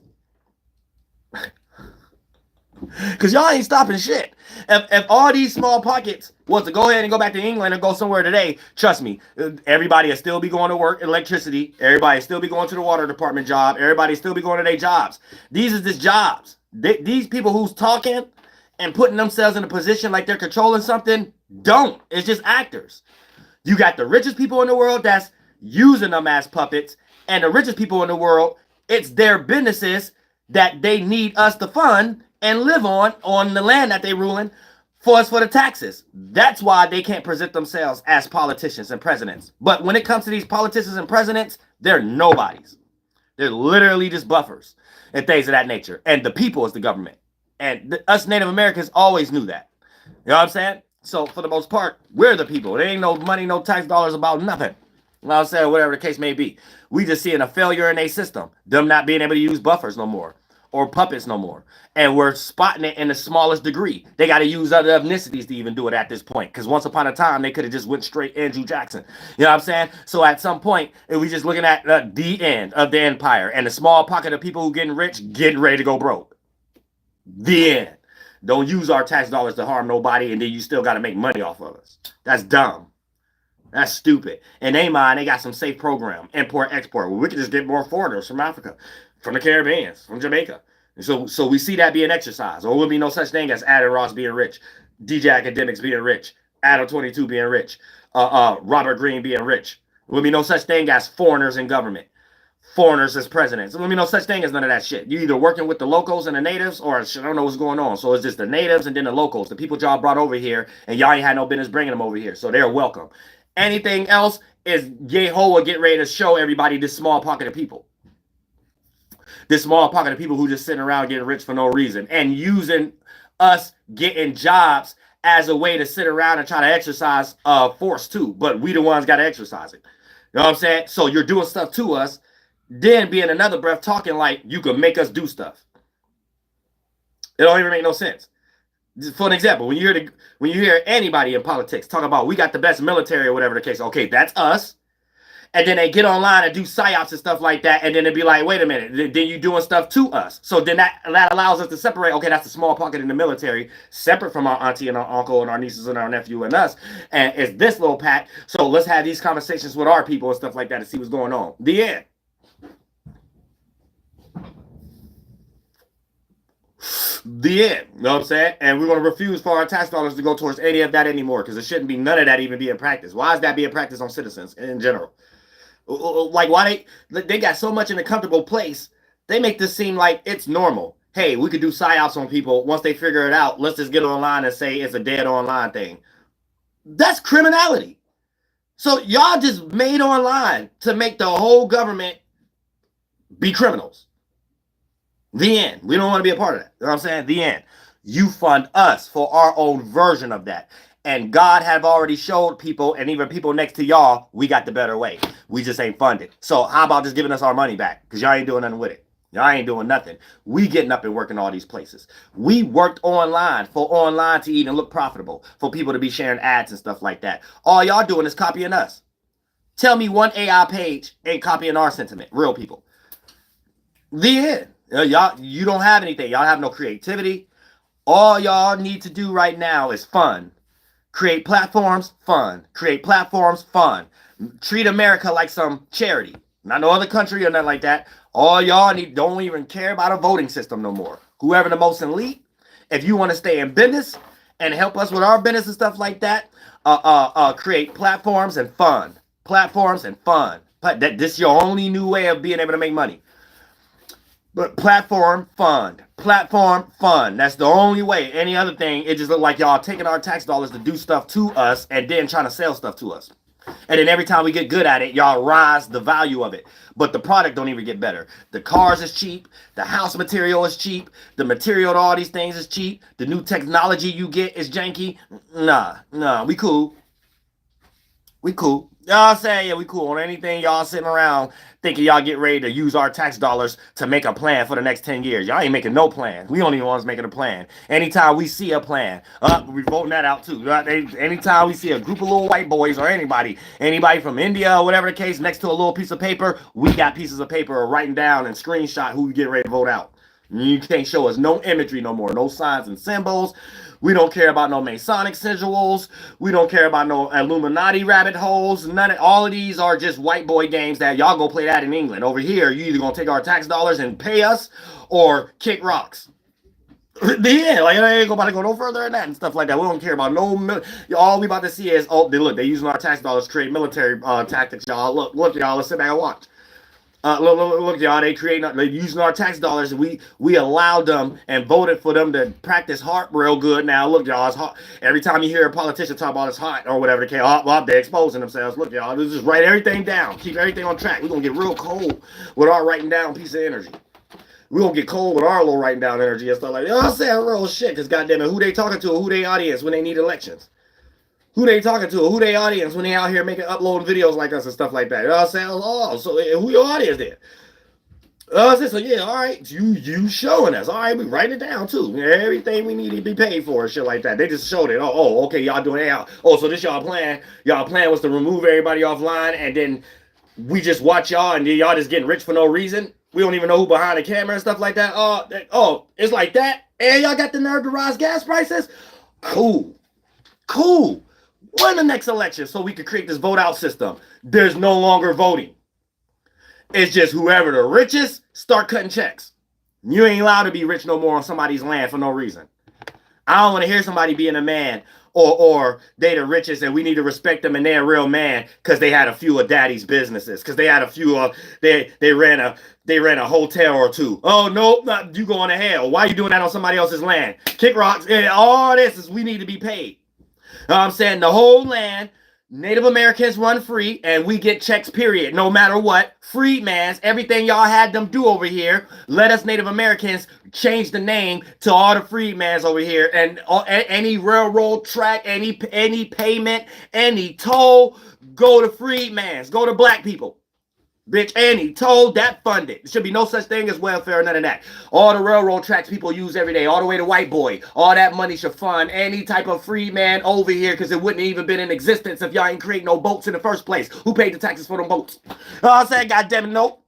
Because y'all ain't stopping shit. If all these small pockets was to go ahead and go back to England and go somewhere today, trust me, everybody will still be going to work, electricity. Everybody will still be going to the water department job. Everybody will still be going to their jobs. These are just jobs. These people who's talking and putting themselves in a position like they're controlling something, don't. It's just actors. You got the richest people in the world that's using them as puppets, and the richest people in the world, it's their businesses that they need us to fund and live on the land that they ruling for us for the taxes. That's why they can't present themselves as politicians and presidents. But when it comes to these politicians and presidents, they're nobodies. They're literally just buffers and things of that nature. And the people is the government. And us Native Americans always knew that. You know what I'm saying? So for the most part, we're the people. There ain't no money, no tax dollars about nothing. You know what I'm saying? Whatever the case may be. We just seeing a failure in their system. Them not being able to use buffers no more. Or puppets no more. And we're spotting it in the smallest degree. They got to use other ethnicities to even do it at this point. Because once upon a time, they could have just went straight Andrew Jackson. You know what I'm saying? So at some point, we just looking at the end of the empire. And the small pocket of people who getting rich, getting ready to go broke. The end. Don't use our tax dollars to harm nobody. And then you still got to make money off of us. That's dumb. That's stupid. In their mind, they got some safe program. Import, export. Well, we could just get more foreigners from Africa. From the Caribbean, from Jamaica. And so we see that being exercised. Or will be no such thing as Adam Ross being rich, DJ Academics being rich, Adam 22 being rich, Robert Greene being rich. There will be no such thing as foreigners in government, foreigners as presidents. There will be no such thing as none of that shit. You're either working with the locals and the natives, or I don't know what's going on. So it's just the natives and then the locals, the people y'all brought over here, and y'all ain't had no business bringing them over here. So they're welcome. Anything else is Yehovah get ready to show everybody this small pocket of people. This small pocket of people who just sitting around getting rich for no reason and using us getting jobs as a way to sit around and try to exercise force too. But we the ones got to exercise it. You know what I'm saying? So you're doing stuff to us, then be in another breath talking like you can make us do stuff. It don't even make no sense. For an example, when you hear anybody in politics talk about we got the best military or whatever the case, okay, that's us. And then they get online and do psyops and stuff like that, and then they'd be like, wait a minute, then you doing stuff to us. So then that allows us to separate, okay, that's a small pocket in the military, separate from our auntie and our uncle and our nieces and our nephew and us, and it's this little pack, so let's have these conversations with our people and stuff like that to see what's going on. The end. The end. You know what I'm saying? And we're going to refuse for our tax dollars to go towards any of that anymore, because it shouldn't be none of that even being practiced. Why is that being practiced on citizens in general? Like, why they got so much in a comfortable place, they make this seem like it's normal. Hey, we could do psyops on people. Once they figure it out, let's just get online and say it's a dead online thing. That's criminality. So y'all just made online to make the whole government be criminals. The end. We don't want to be a part of that. You know what I'm saying? The end. You fund us for our own version of that. And God have already showed people, and even people next to y'all, we got the better way. We just ain't funded. So how about just giving us our money back? Because y'all ain't doing nothing with it. Y'all ain't doing nothing. We getting up and working all these places. We worked online for online to even look profitable, for people to be sharing ads and stuff like that. All y'all doing is copying us. Tell me one AI page ain't copying our sentiment. Real people. The end. Y'all, you don't have anything. Y'all have no creativity. All y'all need to do right now is fun. Create platforms, fun. Create platforms, fun. Treat America like some charity. Not no other country or nothing like that. All y'all don't even care about a voting system no more. Whoever the most elite, if you want to stay in business and help us with our business and stuff like that, create platforms and fun. Platforms and fun. This is your only new way of being able to make money. But platform fund. Platform fund. That's the only way. Any other thing, it just look like y'all taking our tax dollars to do stuff to us and then trying to sell stuff to us. And then every time we get good at it, y'all rise the value of it. But the product don't even get better. The cars is cheap. The house material is cheap. The material to all these things is cheap. The new technology you get is janky. Nah, we cool. We cool. Y'all say, yeah, we cool on anything. Y'all sitting around thinking y'all get ready to use our tax dollars to make a plan for the next 10 years. Y'all ain't making no plan. We only the ones making a plan. Anytime we see a plan, we voting that out too. Anytime we see a group of little white boys or anybody from India or whatever the case next to a little piece of paper, we got pieces of paper writing down and screenshot who we get ready to vote out. You can't show us no imagery no more, no signs and symbols. We don't care about no Masonic sigils. We don't care about no Illuminati rabbit holes. None of all of these are just white boy games that y'all go play that in England. Over here, you either gonna take our tax dollars and pay us or kick rocks. Yeah, like I ain't about to go no further than that and stuff like that. We don't care about no. All we about to see is they're using our tax dollars to create military tactics. Y'all look, y'all. Let's sit back and watch. Look, y'all, they're using our tax dollars. We allowed them and voted for them to practice HARP real good. Now, look, y'all, it's hot. Every time you hear a politician talk about it's hot or whatever the case, they're exposing themselves. Look, y'all, let's just write everything down. Keep everything on track. We're going to get real cold with our writing down piece of energy. We're going to get cold with our little writing down energy and stuff like that. I'm saying real shit, because goddamn it, who they talking to, who they audience when they need elections? Who they talking to, who they audience when they out here uploading videos like us and stuff like that. You know what I'm saying? Oh, so who your audience then? So yeah, all right, you showing us. All right, we write it down too. Everything we need to be paid for and shit like that. They just showed it. Oh, okay, y'all doing that. Oh, so this y'all plan. Y'all plan was to remove everybody offline, and then we just watch y'all, and then y'all just getting rich for no reason. We don't even know who behind the camera and stuff like that. Oh, it's like that. And y'all got the nerve to rise gas prices? Cool. Win the next election so we can create this vote out system. There's no longer voting. It's just whoever the richest start cutting checks. You ain't allowed to be rich no more on somebody's land for no reason. I don't want to hear somebody being a man or they the richest and we need to respect them and they're a real man because they had a few of daddy's businesses, because they had a few they ran a hotel or two. Oh no, you going to hell. Why are you doing that on somebody else's land? Kick rocks. All this is we need to be paid. I'm saying the whole land Native Americans run free and we get checks, period. No matter what. Freedmans, everything y'all had them do over here, let us Native Americans change the name to all the freedmans over here. And any railroad track, any payment, any toll, go to freedmans, go to black people. Bitch, any toll, that funded. There should be no such thing as welfare, none of that. All the railroad tracks people use every day, all the way to white boy. All that money should fund any type of free man over here because it wouldn't even been in existence if y'all ain't create no boats in the first place. Who paid the taxes for them boats? I'm saying, goddamn it, nope.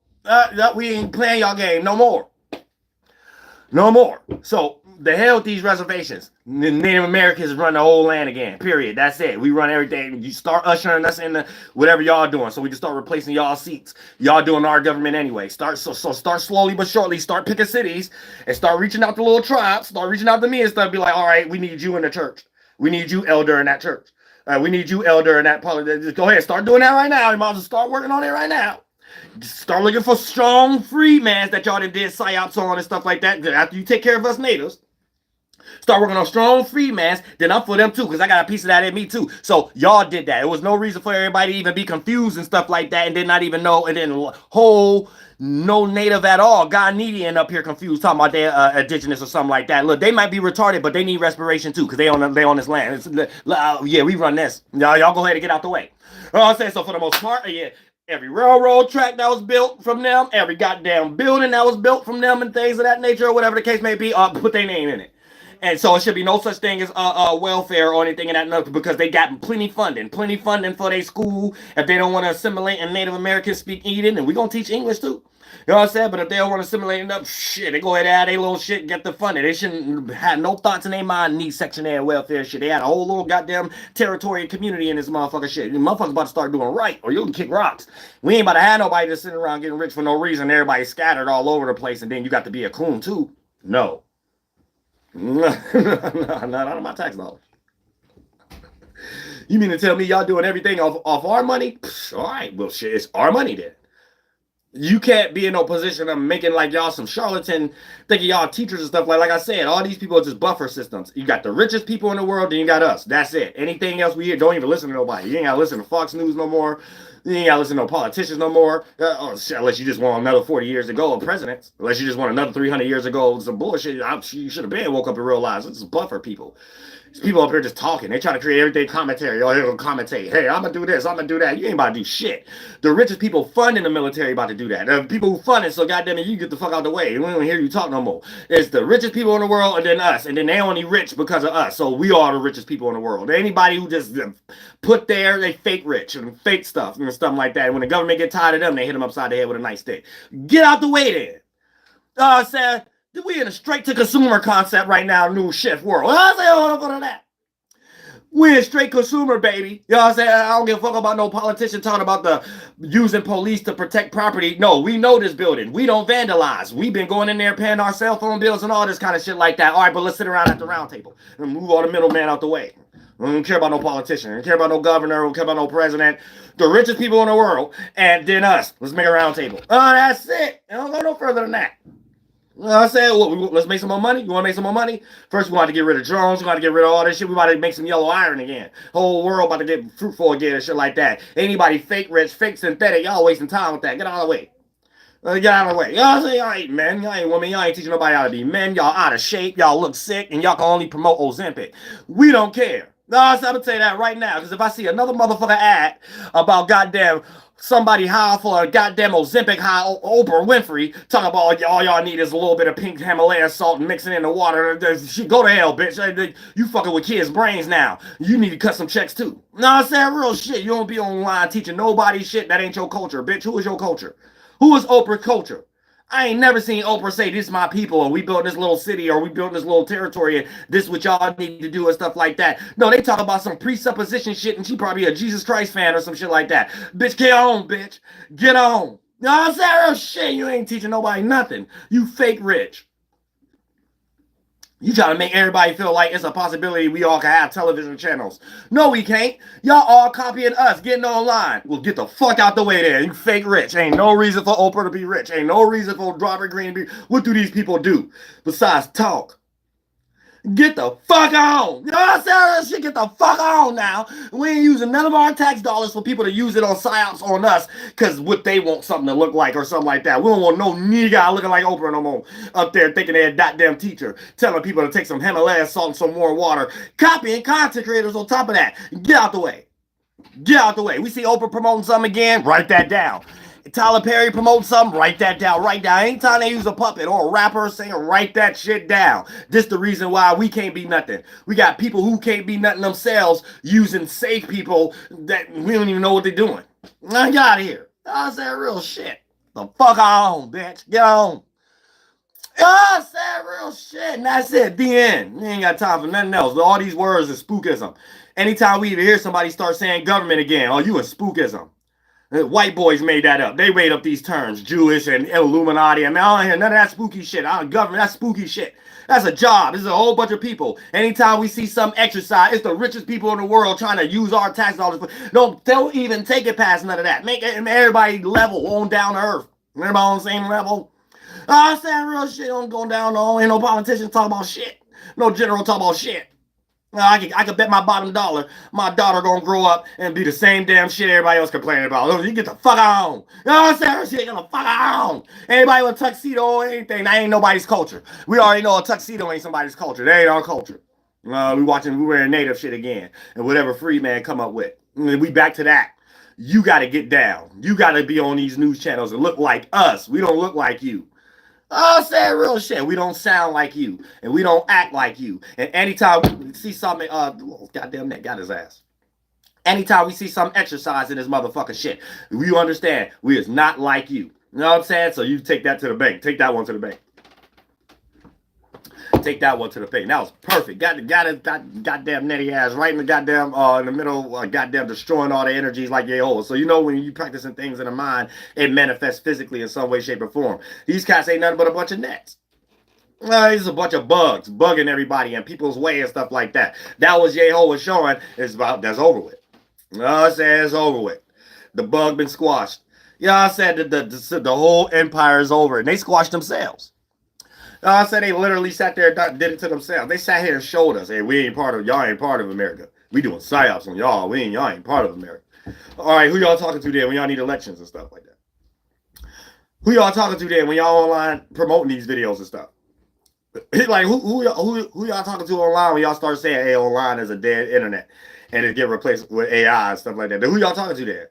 We ain't playing y'all game no more. No more. So, the hell with these reservations. The Native Americans run the whole land again. Period. That's it. We run everything. You start ushering us into whatever y'all doing. So we can start replacing y'all seats. Y'all doing our government anyway. Start slowly but surely. Start picking cities and start reaching out to little tribes. Start reaching out to me and stuff. Be like, all right, we need you in the church. We need you elder in that church. We need you elder in that politics. Just go ahead. Start doing that right now. You might as well start working on it right now. Start looking for strong freedmans that y'all did psyops on and stuff like that. After you take care of us natives. Start working on strong freedmans, then I'm for them too, because I got a piece of that in me too. So y'all did that. It was no reason for everybody to even be confused and stuff like that and did not even know, and then whole no native at all, Ghanaian up here confused, talking about they're indigenous or something like that. Look, they might be retarded, but they need respiration too, because they on this land. Yeah, we run this. Y'all go ahead and get out the way. You know what I'm saying? So for the most part, yeah, every railroad track that was built from them, every goddamn building that was built from them and things of that nature, or whatever the case may be, put their name in it. And so it should be no such thing as welfare or anything in that nothing, because they got plenty funding for their school. If they don't want to assimilate and Native Americans speak Eden, and we're going to teach English too. You know what I'm saying? But if they don't want to assimilate enough, shit, they go ahead and add their little shit and get the funding. They shouldn't have no thoughts in their mind need section A and welfare shit. They had a whole little goddamn territory and community in this motherfucker shit. The motherfuckers about to start doing right, or you can kick rocks. We ain't about to have nobody just sitting around getting rich for no reason. Everybody scattered all over the place, and then you got to be a coon too. No. Not out of my tax dollars. You mean to tell me y'all doing everything off our money? Psh, all right, well, shit, it's our money then. You can't be in no position of making like y'all some charlatan, thinking y'all teachers and stuff. Like I said, all these people are just buffer systems. You got the richest people in the world, then you got us. That's it. Anything else we hear, don't even listen to nobody. You ain't got to listen to Fox News no more. You ain't got to listen to no politicians no more. Unless you just want another 40 years ago of presidents. Unless you just want another 300 years ago of some bullshit. You should have been woke up and realized this is buffer people. These people up here just talking. They try to create everyday commentary. Oh, they're going to commentate. Hey, I'm going to do this. I'm going to do that. You ain't about to do shit. The richest people funding the military about to do that. The people who fund it, so goddamn it, you get the fuck out the way. We don't hear you talk no more. It's the richest people in the world and then us. And then they only rich because of us. So we are the richest people in the world. Anybody who just put there, they fake rich and fake stuff and stuff like that. And when the government get tired of them, they hit them upside the head with a nice stick. Get out the way then. Sam, we in a straight to consumer concept right now, new shift world. I say, hold on to that. We in straight consumer, baby. You know what I'm saying? I don't give a fuck about no politician talking about the using police to protect property. No, we know this building. We don't vandalize. We've been going in there paying our cell phone bills and all this kind of shit like that. All right, but let's sit around at the round table and move all the middleman out the way. We don't care about no politician. We don't care about no governor. We don't care about no president. The richest people in the world, and then us. Let's make a round table. That's it. I don't go no further than that. I said, well, let's make some more money. You want to make some more money? First, we want to get rid of drones. We want to get rid of all this shit. We about to make some yellow iron again. Whole world about to get fruitful again and shit like that. Anybody fake rich, fake synthetic, y'all wasting time with that. Get out of the way. Get out of the way. Y'all say, y'all ain't men. Y'all ain't women. Y'all ain't teaching nobody how to be men. Y'all out of shape. Y'all look sick. And y'all can only promote Ozempic. We don't care. No, I'm going to tell you that right now. Because if I see another motherfucker ad about goddamn somebody high for a goddamn Ozempic high, Oprah Winfrey, talking about all y'all need is a little bit of pink Himalayan salt and mixing in the water. Go to hell, bitch. You fucking with kids' brains now. You need to cut some checks too. No, I'm saying real shit. You don't be online teaching nobody shit. That ain't your culture, bitch. Who is your culture? Who is Oprah's culture? I ain't never seen Oprah say, this is my people, and we built this little city, or we built this little territory, and this is what y'all need to do, and stuff like that. No, they talk about some presupposition shit, and she probably a Jesus Christ fan or some shit like that. Bitch, get on, bitch. Get on. No, I'm saying real shit. You ain't teaching nobody nothing. You fake rich. You trying to make everybody feel like it's a possibility we all can have television channels. No, we can't. Y'all all copying us, getting online. Well, get the fuck out the way there. You fake rich. Ain't no reason for Oprah to be rich. Ain't no reason for Robert Greene to be. What do these people do besides talk? Get the fuck on. You know what I'm saying? Shit, get the fuck on now. We ain't using none of our tax dollars for people to use it on psyops on us because what they want something to look like or something like that. We don't want no nigga looking like Oprah no more up there thinking they're a goddamn teacher, telling people to take some Himalaya salt and some more water, copying content creators on top of that. Get out the way. Get out the way. We see Oprah promoting something again, write that down. Tyler Perry promotes something, write that down. Write down. Anytime they use a puppet or a rapper or singer, write that shit down. This the reason why we can't be nothing. We got people who can't be nothing themselves using safe people that we don't even know what they're doing. Now get out of here. I said real shit. The fuck on, bitch. Get on. I said real shit. And that's it. The end. We ain't got time for nothing else. All these words are spookism. Anytime we even hear somebody start saying government again, oh, you in spookism. White boys made that up. They made up these terms, Jewish and Illuminati. I mean, I don't hear none of that spooky shit. Government, that's spooky shit. That's a job. This is a whole bunch of people. Anytime we see some exercise, it's the richest people in the world trying to use our tax dollars. Don't even take it past none of that. Make everybody level on down to earth. Everybody on the same level. I said real shit. Don't go down. No, ain't no politicians talk about shit. No general talk about shit. I could bet my bottom dollar my daughter gonna grow up and be the same damn shit everybody else complaining about. Oh, you get the fuck on. You know what I'm saying? She get the fuck on. Anybody with a tuxedo or anything, that ain't nobody's culture. We already know a tuxedo ain't somebody's culture. That ain't our culture. We wearing native shit again. And whatever free man come up with. We back to that. You gotta get down. You gotta be on these news channels and look like us. We don't look like you. Oh, say real shit. We don't sound like you, and we don't act like you. And anytime we see something, goddamn that got his ass. Anytime we see some exercise in this motherfucking shit, you understand we is not like you. You know what I'm saying? So you take that to the bank. Take that one to the bank. Take that one to the bank. That was perfect. Got his goddamn netty ass right in the goddamn in the middle, goddamn destroying all the energies like Yehovah. So you know when you practicing things in the mind, it manifests physically in some way, shape, or form. These cats ain't nothing but a bunch of nets. It's a bunch of bugs bugging everybody in people's way and stuff like that. That was Yehovah showing. It's about that's over with. I said it's over with. The bug been squashed. Yeah, I said the whole empire is over, and they squashed themselves. I said they literally sat there and did it to themselves. They sat here and showed us, hey, we ain't part of y'all. Ain't part of America. We doing psyops on y'all. Y'all ain't part of America. All right, who y'all talking to then when y'all need elections and stuff like that? Who y'all talking to then when y'all online promoting these videos and stuff? Like who y'all talking to online when y'all start saying, hey, online is a dead internet and it get replaced with AI and stuff like that? Then who y'all talking to there?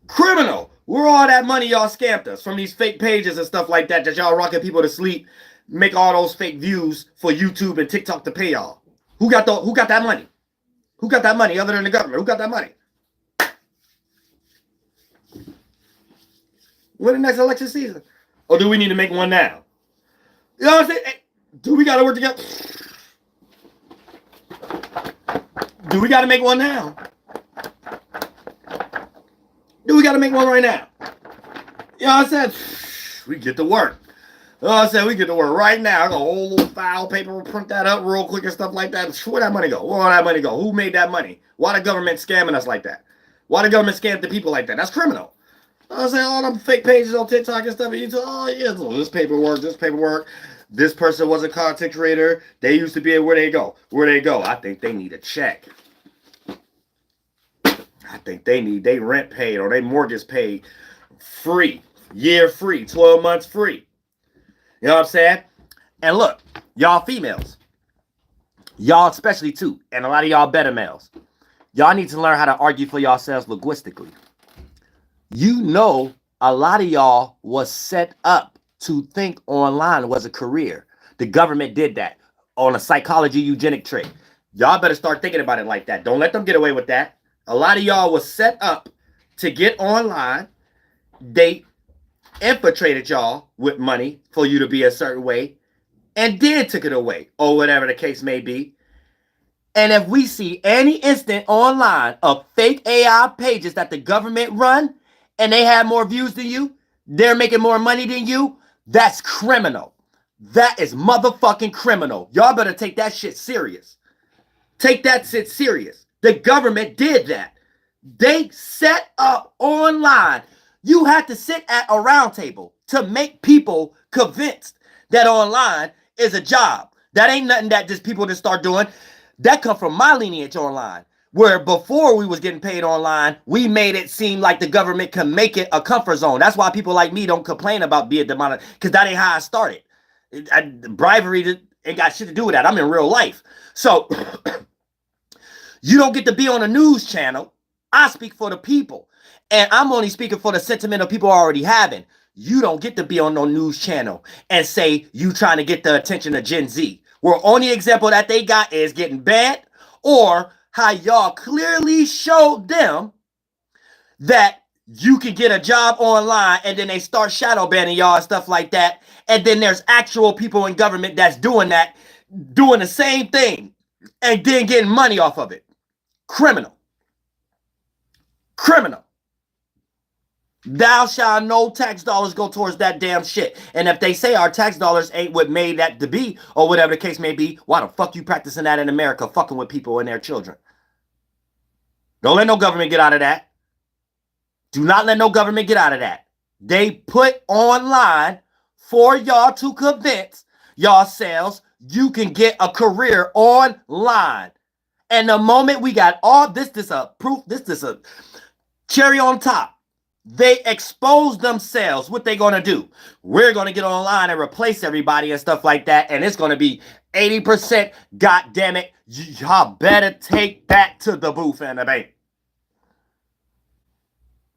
Criminal. Where all that money y'all scammed us from these fake pages and stuff like that y'all rocking people to sleep, make all those fake views for YouTube and TikTok to pay y'all? Who got that money? Who got that money other than the government? Who got that money? When the next election season? Or do we need to make one now? You know what I'm saying? Hey, do we got to work together? Do we got to make one now? Do we got to make one right now? You know what I said? We get to work. You know what I said? We get to work right now. I got a whole little file paper. We'll print that up real quick and stuff like that. Where that money go? Where all that money go? Who made that money? Why the government scamming us like that? Why the government scam the people like that? That's criminal. I was saying all them fake pages on TikTok and stuff. And you oh yeah, this paperwork. This person was a content creator. They used to be where they go. I think they need a check. I think they need their rent paid or their mortgage paid free. Year free. 12 months free. You know what I'm saying? And look, y'all females. Y'all especially too. And a lot of y'all better males. Y'all need to learn how to argue for yourselves linguistically. You know, a lot of y'all was set up to think online was a career. The government did that on a psychology eugenic trait. Y'all better start thinking about it like that. Don't let them get away with that. A lot of y'all was set up to get online. They infiltrated y'all with money for you to be a certain way and then took it away or whatever the case may be. And if we see any instant online of fake AI pages that the government run and they have more views than you, they're making more money than you, that's criminal. That is motherfucking criminal. Y'all better take that shit serious. Take that shit serious. The government did that. They set up online. You had to sit at a round table to make people convinced that online is a job. That ain't nothing that just people just start doing. That come from my lineage online, where before we was getting paid online, we made it seem like the government can make it a comfort zone. That's why people like me don't complain about being demonetized, because that ain't how I started. Bribery ain't got shit to do with that. I'm in real life. So you don't get to be on a news channel. I speak for the people. And I'm only speaking for the sentiment of people already having. You don't get to be on no news channel and say you trying to get the attention of Gen Z. Where only example that they got is getting banned, or how y'all clearly showed them that you can get a job online and then they start shadow banning y'all and stuff like that. And then there's actual people in government that's doing that, doing the same thing and then getting money off of it. Criminal. Criminal. Thou shalt no tax dollars go towards that damn shit. And if they say our tax dollars ain't what made that to be, or whatever the case may be, why the fuck you practicing that in America, fucking with people and their children? Don't let no government get out of that. Do not let no government get out of that. They put online for y'all to convince yourselves you can get a career online. And the moment we got all this a proof, this a cherry on top. They expose themselves. What they gonna do? We're gonna get online and replace everybody and stuff like that, and it's gonna be 80%. God damn it, y'all better take that to the booth and the bank.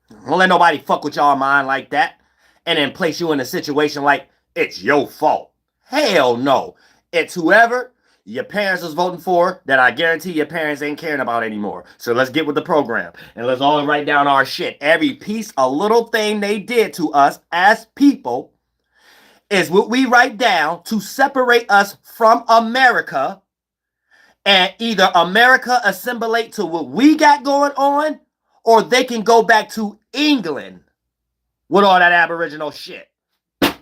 Don't let nobody fuck with y'all mind like that, and then place you in a situation like it's your fault. Hell no. It's whoever your parents was voting for that I guarantee your parents ain't caring about anymore. So let's get with the program and let's all write down our shit. Every piece, a little thing they did to us as people is what we write down to separate us from America, and either America assimilate to what we got going on, or they can go back to England with all that Aboriginal shit.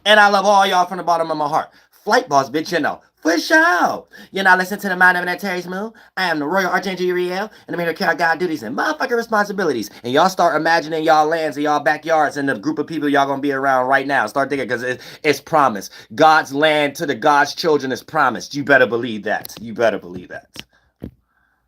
And I love all y'all from the bottom of my heart. Flight boss, bitch, you know. For sure. You're not listening to the Mind of an Terry's Moon. I am the Royal Archangel Uriel, and I'm here to carry out God's duties and motherfucking responsibilities. And y'all start imagining y'all lands and y'all backyards and the group of people y'all gonna be around right now. Start thinking, because it's promised. God's land to the God's children is promised. You better believe that. You better believe that.